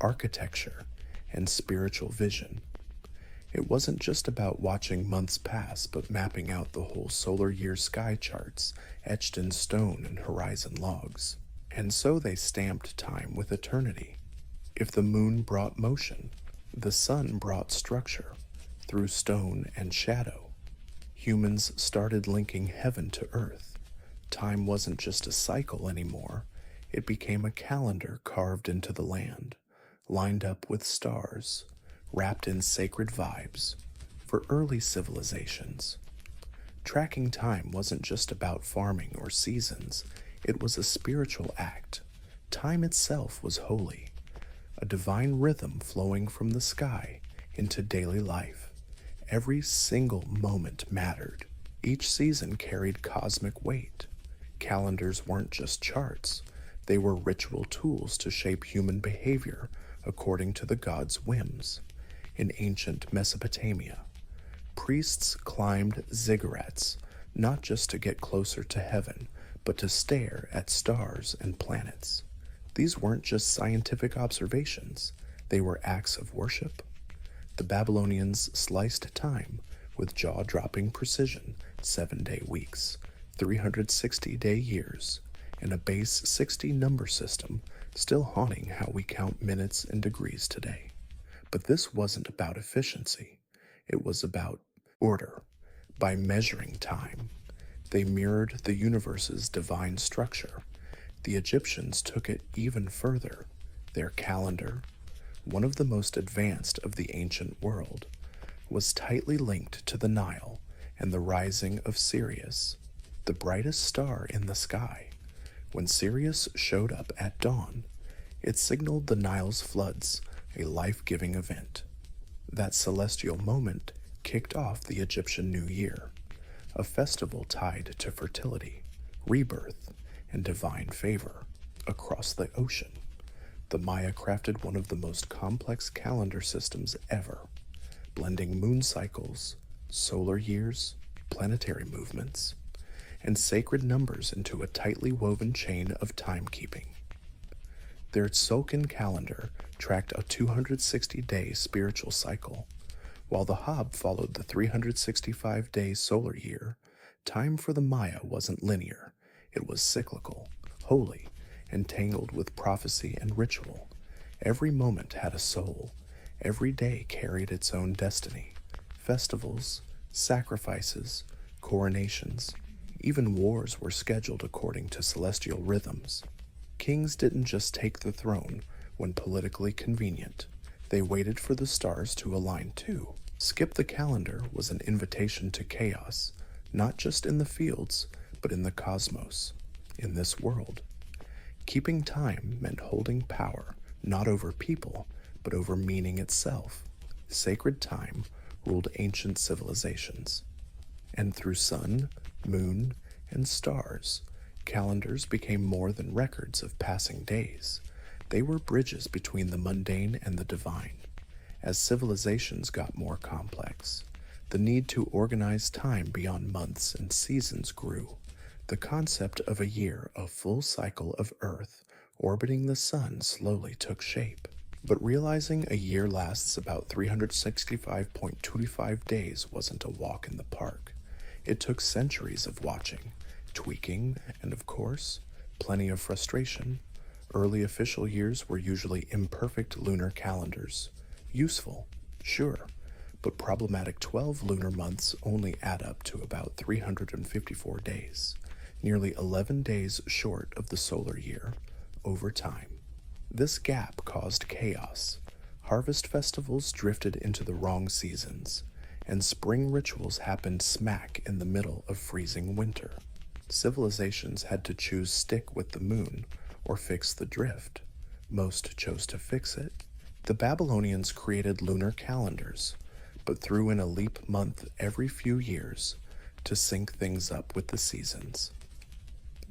architecture, and spiritual vision. It wasn't just about watching months pass, but mapping out the whole solar year sky charts etched in stone and horizon logs. And so they stamped time with eternity. If the moon brought motion, the sun brought structure through stone and shadow. Humans started linking heaven to earth. Time wasn't just a cycle anymore. It became a calendar carved into the land, lined up with stars, wrapped in sacred vibes. For early civilizations, tracking time wasn't just about farming or seasons, it was a spiritual act. Time itself was holy, a divine rhythm flowing from the sky into daily life. Every single moment mattered. Each season carried cosmic weight. Calendars weren't just charts, they were ritual tools to shape human behavior according to the gods' whims. In ancient Mesopotamia, priests climbed ziggurats not just to get closer to heaven, but to stare at stars and planets. These weren't just scientific observations, they were acts of worship. The Babylonians sliced time with jaw-dropping precision, 7-day weeks, 360-day years, and a base 60 number system still haunting how we count minutes and degrees today. But this wasn't about efficiency, it was about order. By measuring time, they mirrored the universe's divine structure. The Egyptians took it even further. Their calendar, one of the most advanced of the ancient world, was tightly linked to the Nile and the rising of Sirius, the brightest star in the sky. When Sirius showed up at dawn, it signaled the Nile's floods, a life-giving event. That celestial moment kicked off the Egyptian New Year, a festival tied to fertility, rebirth, and divine favor. Across the ocean, the Maya crafted one of the most complex calendar systems ever, blending moon cycles, solar years, planetary movements, and sacred numbers into a tightly woven chain of timekeeping. Their Tzolk'in calendar tracked a 260-day spiritual cycle, while the Hab followed the 365-day solar year. Time for the Maya wasn't linear, it was cyclical, holy, and tangled with prophecy and ritual. Every moment had a soul, every day carried its own destiny. Festivals, sacrifices, coronations, even wars were scheduled according to celestial rhythms. Kings didn't just take the throne when politically convenient. They waited for the stars to align too. Skip the calendar was an invitation to chaos, not just in the fields, but in the cosmos, in this world. Keeping time meant holding power, not over people, but over meaning itself. Sacred time ruled ancient civilizations. And through sun, moon, and stars, calendars became more than records of passing days. They were bridges between the mundane and the divine. As civilizations got more complex, the need to organize time beyond months and seasons grew. The concept of a year, a full cycle of Earth, Orbiting the sun slowly took shape. But realizing a year lasts about 365.25 days wasn't a walk in the park. It took centuries of watching, tweaking, and of course, plenty of frustration. Early official years were usually imperfect lunar calendars. Useful, sure, but problematic 12 lunar months only add up to about 354 days, nearly 11 days short of the solar year, over time. This gap caused chaos. Harvest festivals drifted into the wrong seasons, and spring rituals happened smack in the middle of freezing winter. Civilizations had to choose stick with the moon or fix the drift. Most chose to fix it. The Babylonians created lunar calendars, but threw in a leap month every few years to sync things up with the seasons.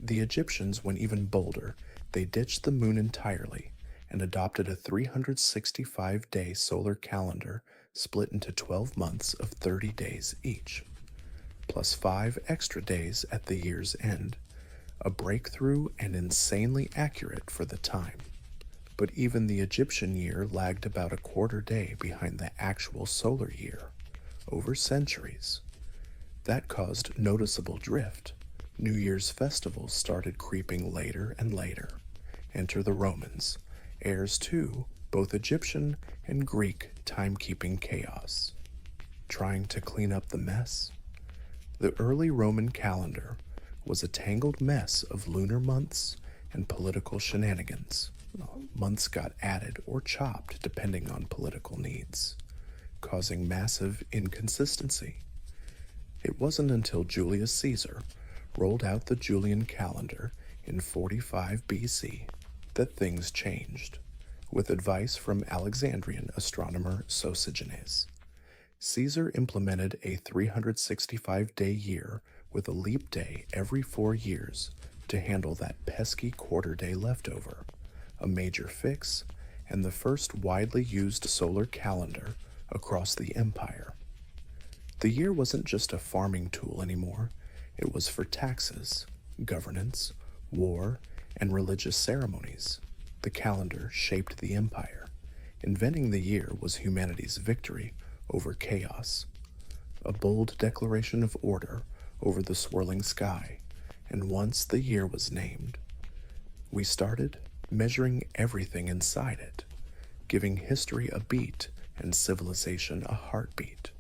The Egyptians went even bolder. They ditched the moon entirely and adopted a 365-day solar calendar split into 12 months of 30 days each, plus 5 extra days at the year's end, a breakthrough and insanely accurate for the time. But even the Egyptian year lagged about a quarter day behind the actual solar year, over centuries. That caused noticeable drift. New Year's festivals started creeping later and later. Enter the Romans, heirs to both Egyptian and Greek timekeeping chaos. Trying to clean up the mess? The early Roman calendar was a tangled mess of lunar months and political shenanigans. Months got added or chopped depending on political needs, causing massive inconsistency. It wasn't until Julius Caesar rolled out the Julian calendar in 45 BC that things changed, with advice from Alexandrian astronomer Sosigenes. Caesar implemented a 365-day year with a leap day every 4 years to handle that pesky quarter-day leftover, a major fix, and the first widely used solar calendar across the empire. The year wasn't just a farming tool anymore. It was for taxes, governance, war, and religious ceremonies. The calendar shaped the empire. Inventing the year was humanity's victory over chaos, a bold declaration of order over the swirling sky, and once the year was named, we started measuring everything inside it, giving history a beat and civilization a heartbeat.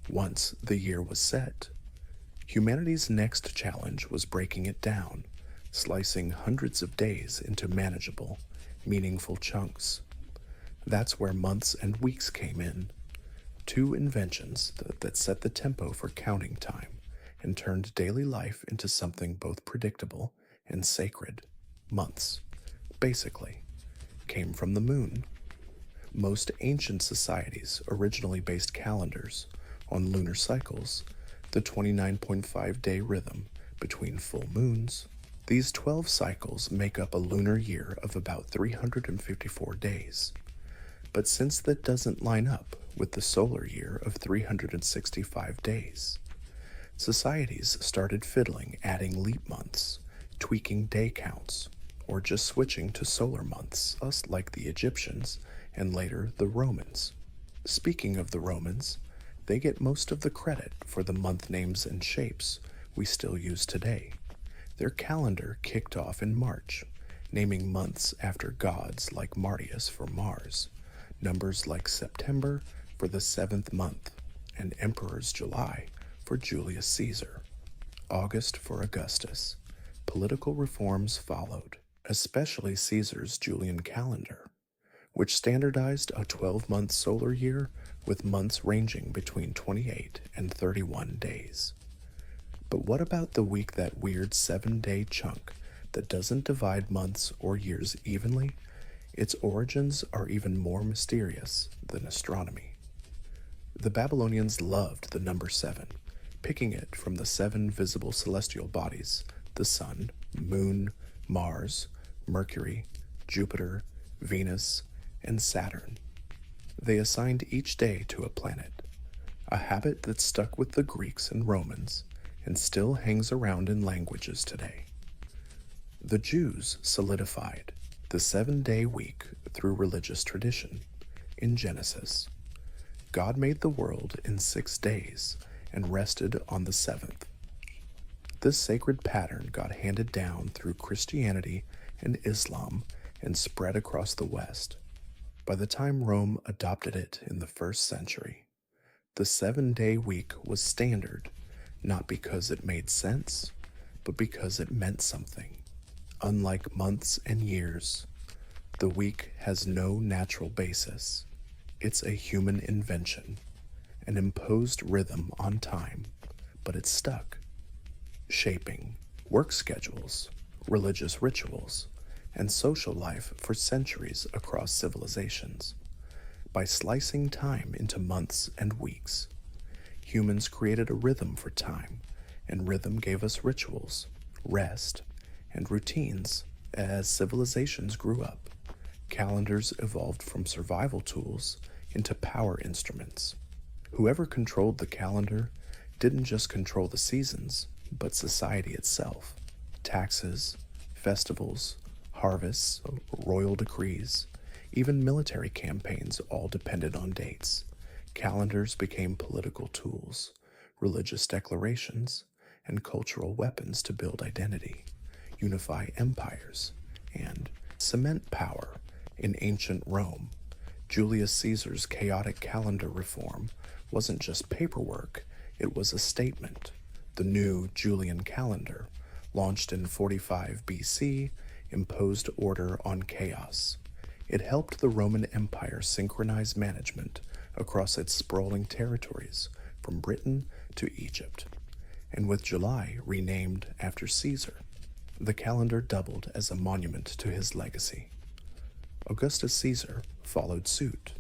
Once the year was set, humanity's next challenge was breaking it down, slicing hundreds of days into manageable, meaningful chunks. That's where months and weeks came in, two inventions that set the tempo for counting time and turned daily life into something both predictable and sacred. Months, basically, came from the moon. Most ancient societies originally based calendars on lunar cycles, the 29.5-day rhythm between full moons. These 12 cycles make up a lunar year of about 354 days. But since that doesn't line up with the solar year of 365 days, societies started fiddling, adding leap months, tweaking day counts, or just switching to solar months, us like the Egyptians and later the Romans. Speaking of the Romans, they get most of the credit for the month names and shapes we still use today. Their calendar kicked off in March, naming months after gods like Martius for Mars, numbers like September for the 7th month, and emperors July for Julius Caesar, August for Augustus. Political reforms followed, especially Caesar's Julian calendar, which standardized a 12-month solar year with months ranging between 28 and 31 days. But what about the week, that weird 7-day chunk that doesn't divide months or years evenly? Its origins are even more mysterious than astronomy. The Babylonians loved the number 7, picking it from the 7 visible celestial bodies: the Sun, Moon, Mars, Mercury, Jupiter, Venus, and Saturn. They assigned each day to a planet, a habit that stuck with the Greeks and Romans and still hangs around in languages today. The Jews solidified the 7-day week through religious tradition. In Genesis, God made the world in 6 days and rested on the seventh. This sacred pattern got handed down through Christianity and Islam and spread across the West. By the time Rome adopted it in the 1st century, the 7-day week was standard, not because it made sense, but because it meant something. Unlike months and years, the week has no natural basis. It's a human invention, an imposed rhythm on time, but it's stuck, shaping work schedules, religious rituals, and social life for centuries across civilizations. By slicing time into months and weeks, humans created a rhythm for time, and rhythm gave us rituals, rest, and routines. As civilizations grew up, calendars evolved from survival tools into power instruments. Whoever controlled the calendar didn't just control the seasons, but society itself. Taxes, festivals, harvests, royal decrees, even military campaigns all depended on dates. Calendars became political tools, religious declarations, and cultural weapons to build identity, unify empires, and cement power. In ancient Rome, Julius Caesar's chaotic calendar reform wasn't just paperwork, it was a statement. The new Julian calendar, launched in 45 BC, imposed order on chaos. It helped the Roman Empire synchronize management across its sprawling territories from Britain to Egypt. And with July renamed after Caesar, the calendar doubled as a monument to his legacy. Augustus Caesar followed suit,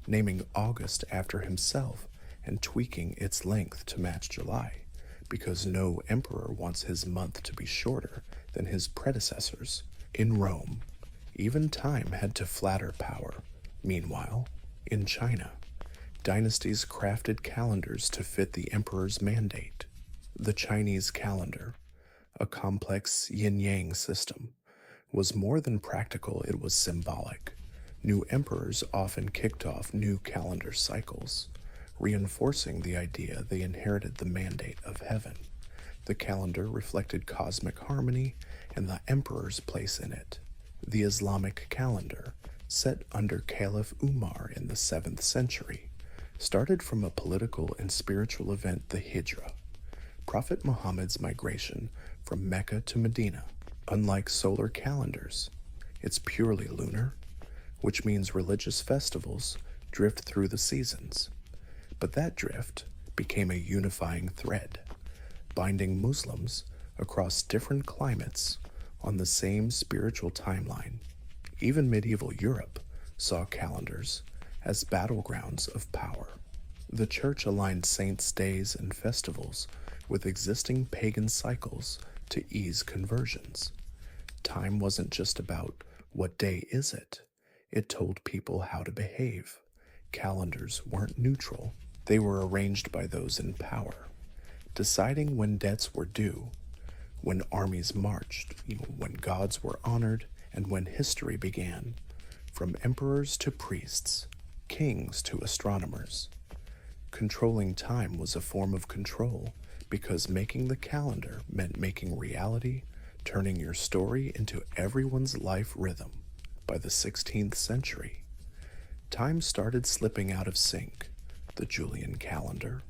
naming August after himself and tweaking its length to match July, because no emperor wants his month to be shorter than his predecessors. In Rome, even time had to flatter power. Meanwhile, in China, dynasties crafted calendars to fit the emperor's mandate. The Chinese calendar, a complex yin-yang system, was more than practical, it was symbolic. New emperors often kicked off new calendar cycles, reinforcing the idea they inherited the mandate of heaven. The calendar reflected cosmic harmony and the emperor's place in it. The Islamic calendar, set under Caliph Umar in the 7th century, started from a political and spiritual event, the Hijra, Prophet Muhammad's migration from Mecca to Medina. Unlike solar calendars, it's purely lunar, which means religious festivals drift through the seasons. But that drift became a unifying thread, binding Muslims across different climates on the same spiritual timeline. Even medieval Europe saw calendars as battlegrounds of power. The church aligned saints' days and festivals with existing pagan cycles to ease conversions. Time wasn't just about what day is it. It told people how to behave. Calendars weren't neutral. They were arranged by those in power, deciding when debts were due, when armies marched, when gods were honored, and when history began. From emperors to priests, kings to astronomers. Controlling time was a form of control because making the calendar meant making reality, turning your story into everyone's life rhythm. By the 16th century, time started slipping out of sync. The Julian calendar,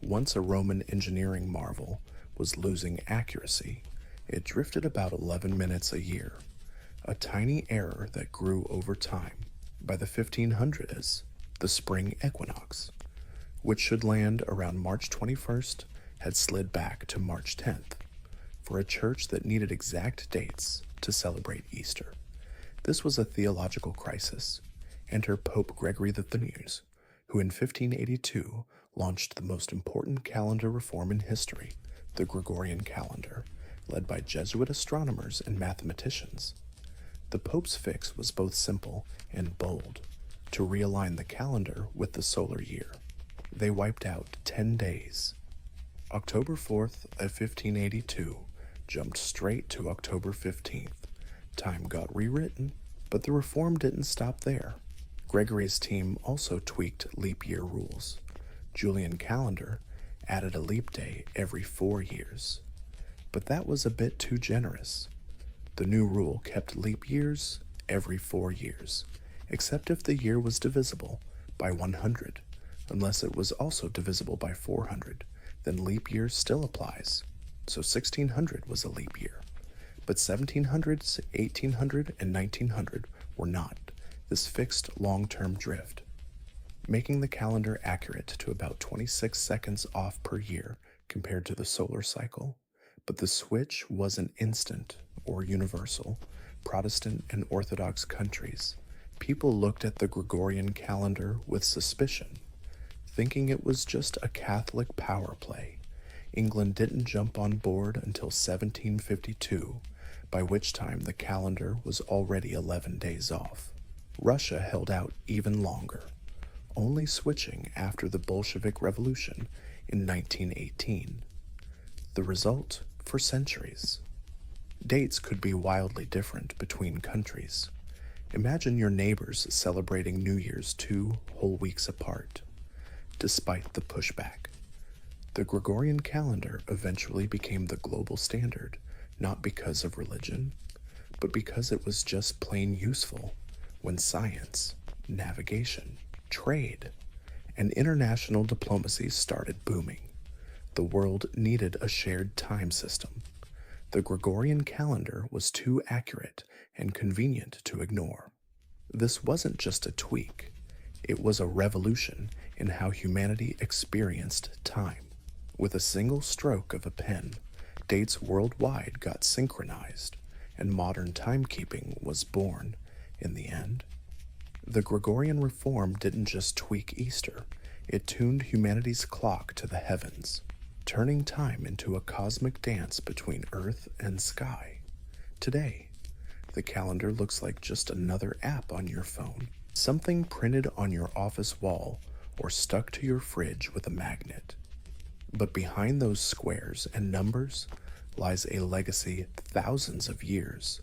once a Roman engineering marvel, was losing accuracy. It drifted about 11 minutes a year, a tiny error that grew over time. By the 1500s, the spring equinox, which should land around March 21st, had slid back to March 10th for a church that needed exact dates to celebrate Easter. This was a theological crisis. Enter Pope Gregory XIII, who in 1582 launched the most important calendar reform in history, the Gregorian calendar, led by Jesuit astronomers and mathematicians. The Pope's fix was both simple and bold, to realign the calendar with the solar year. They wiped out 10 days. October 4th of 1582 jumped straight to October 15th. Time got rewritten, but the reform didn't stop there. Gregory's team also tweaked leap year rules. Julian calendar added a leap day every 4 years. But that was a bit too generous. The new rule kept leap years every 4 years, except if the year was divisible by 100. Unless it was also divisible by 400, then leap year still applies. So 1600 was a leap year. But 1700, 1800, and 1900 were not. This fixed long-term drift, making the calendar accurate to about 26 seconds off per year compared to the solar cycle. But the switch wasn't instant or universal. Protestant and Orthodox countries, people looked at the Gregorian calendar with suspicion, thinking it was just a Catholic power play. England didn't jump on board until 1752, by which time the calendar was already 11 days off. Russia held out even longer, only switching after the Bolshevik Revolution in 1918. The result for centuries. Dates could be wildly different between countries. Imagine your neighbors celebrating New Year's 2 whole weeks apart. Despite the pushback, the Gregorian calendar eventually became the global standard, not because of religion, but because it was just plain useful when science, navigation, trade, and international diplomacy started booming. The world needed a shared time system. The Gregorian calendar was too accurate and convenient to ignore. This wasn't just a tweak, it was a revolution in how humanity experienced time. With a single stroke of a pen, dates worldwide got synchronized, and modern timekeeping was born in the end. The Gregorian reform didn't just tweak Easter, it tuned humanity's clock to the heavens, turning time into a cosmic dance between earth and sky. Today, the calendar looks like just another app on your phone, something printed on your office wall or stuck to your fridge with a magnet. But behind those squares and numbers lies a legacy thousands of years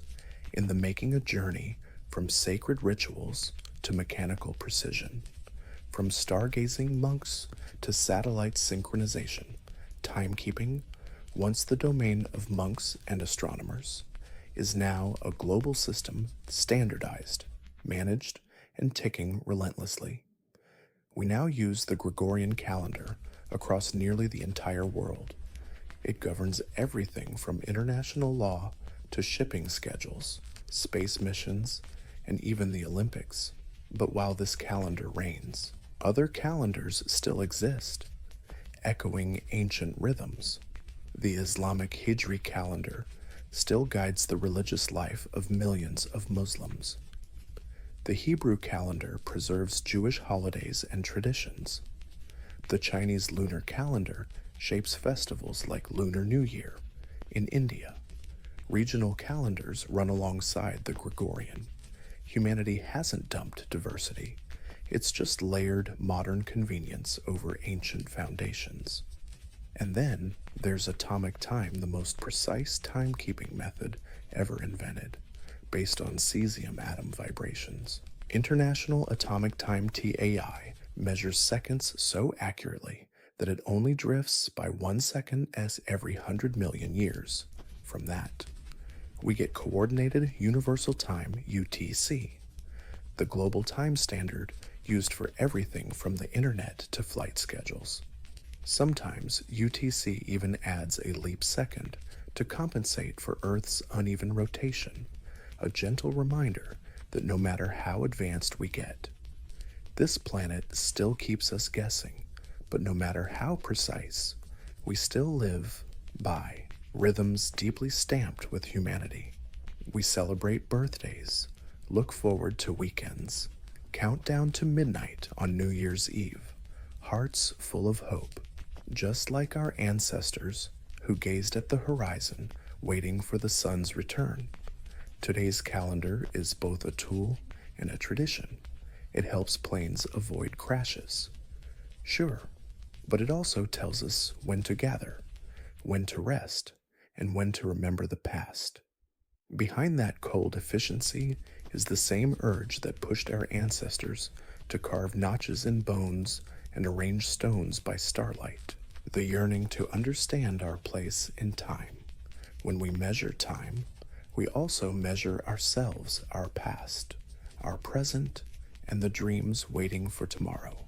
in the making a journey from sacred rituals to mechanical precision. From stargazing monks to satellite synchronization, timekeeping, once the domain of monks and astronomers, is now a global system standardized, managed, and ticking relentlessly. We now use the Gregorian calendar across nearly the entire world. It governs everything from international law to shipping schedules, space missions, and even the Olympics. But while this calendar reigns, other calendars still exist, echoing ancient rhythms. The Islamic Hijri calendar still guides the religious life of millions of Muslims. The Hebrew calendar preserves Jewish holidays and traditions. The Chinese lunar calendar shapes festivals like Lunar New Year. In India, regional calendars run alongside the Gregorian. Humanity hasn't dumped diversity. It's just layered modern convenience over ancient foundations. And then there's atomic time, the most precise timekeeping method ever invented, based on cesium atom vibrations. International Atomic Time TAI measures seconds so accurately that it only drifts by 1 second as every 100 million years. From that, we get Coordinated Universal Time UTC, the global time standard used for everything from the internet to flight schedules. Sometimes UTC even adds a leap second to compensate for Earth's uneven rotation, a gentle reminder that no matter how advanced we get, this planet still keeps us guessing, but no matter how precise, we still live by rhythms deeply stamped with humanity. We celebrate birthdays, look forward to weekends, count down to midnight on New Year's Eve, hearts full of hope, just like our ancestors who gazed at the horizon waiting for the sun's return. Today's calendar is both a tool and a tradition. It helps planes avoid crashes. Sure, but it also tells us when to gather, when to rest, and when to remember the past. Behind that cold efficiency is the same urge that pushed our ancestors to carve notches in bones and arrange stones by starlight. The yearning to understand our place in time. When we measure time, we also measure ourselves, our past, our present, and the dreams waiting for tomorrow.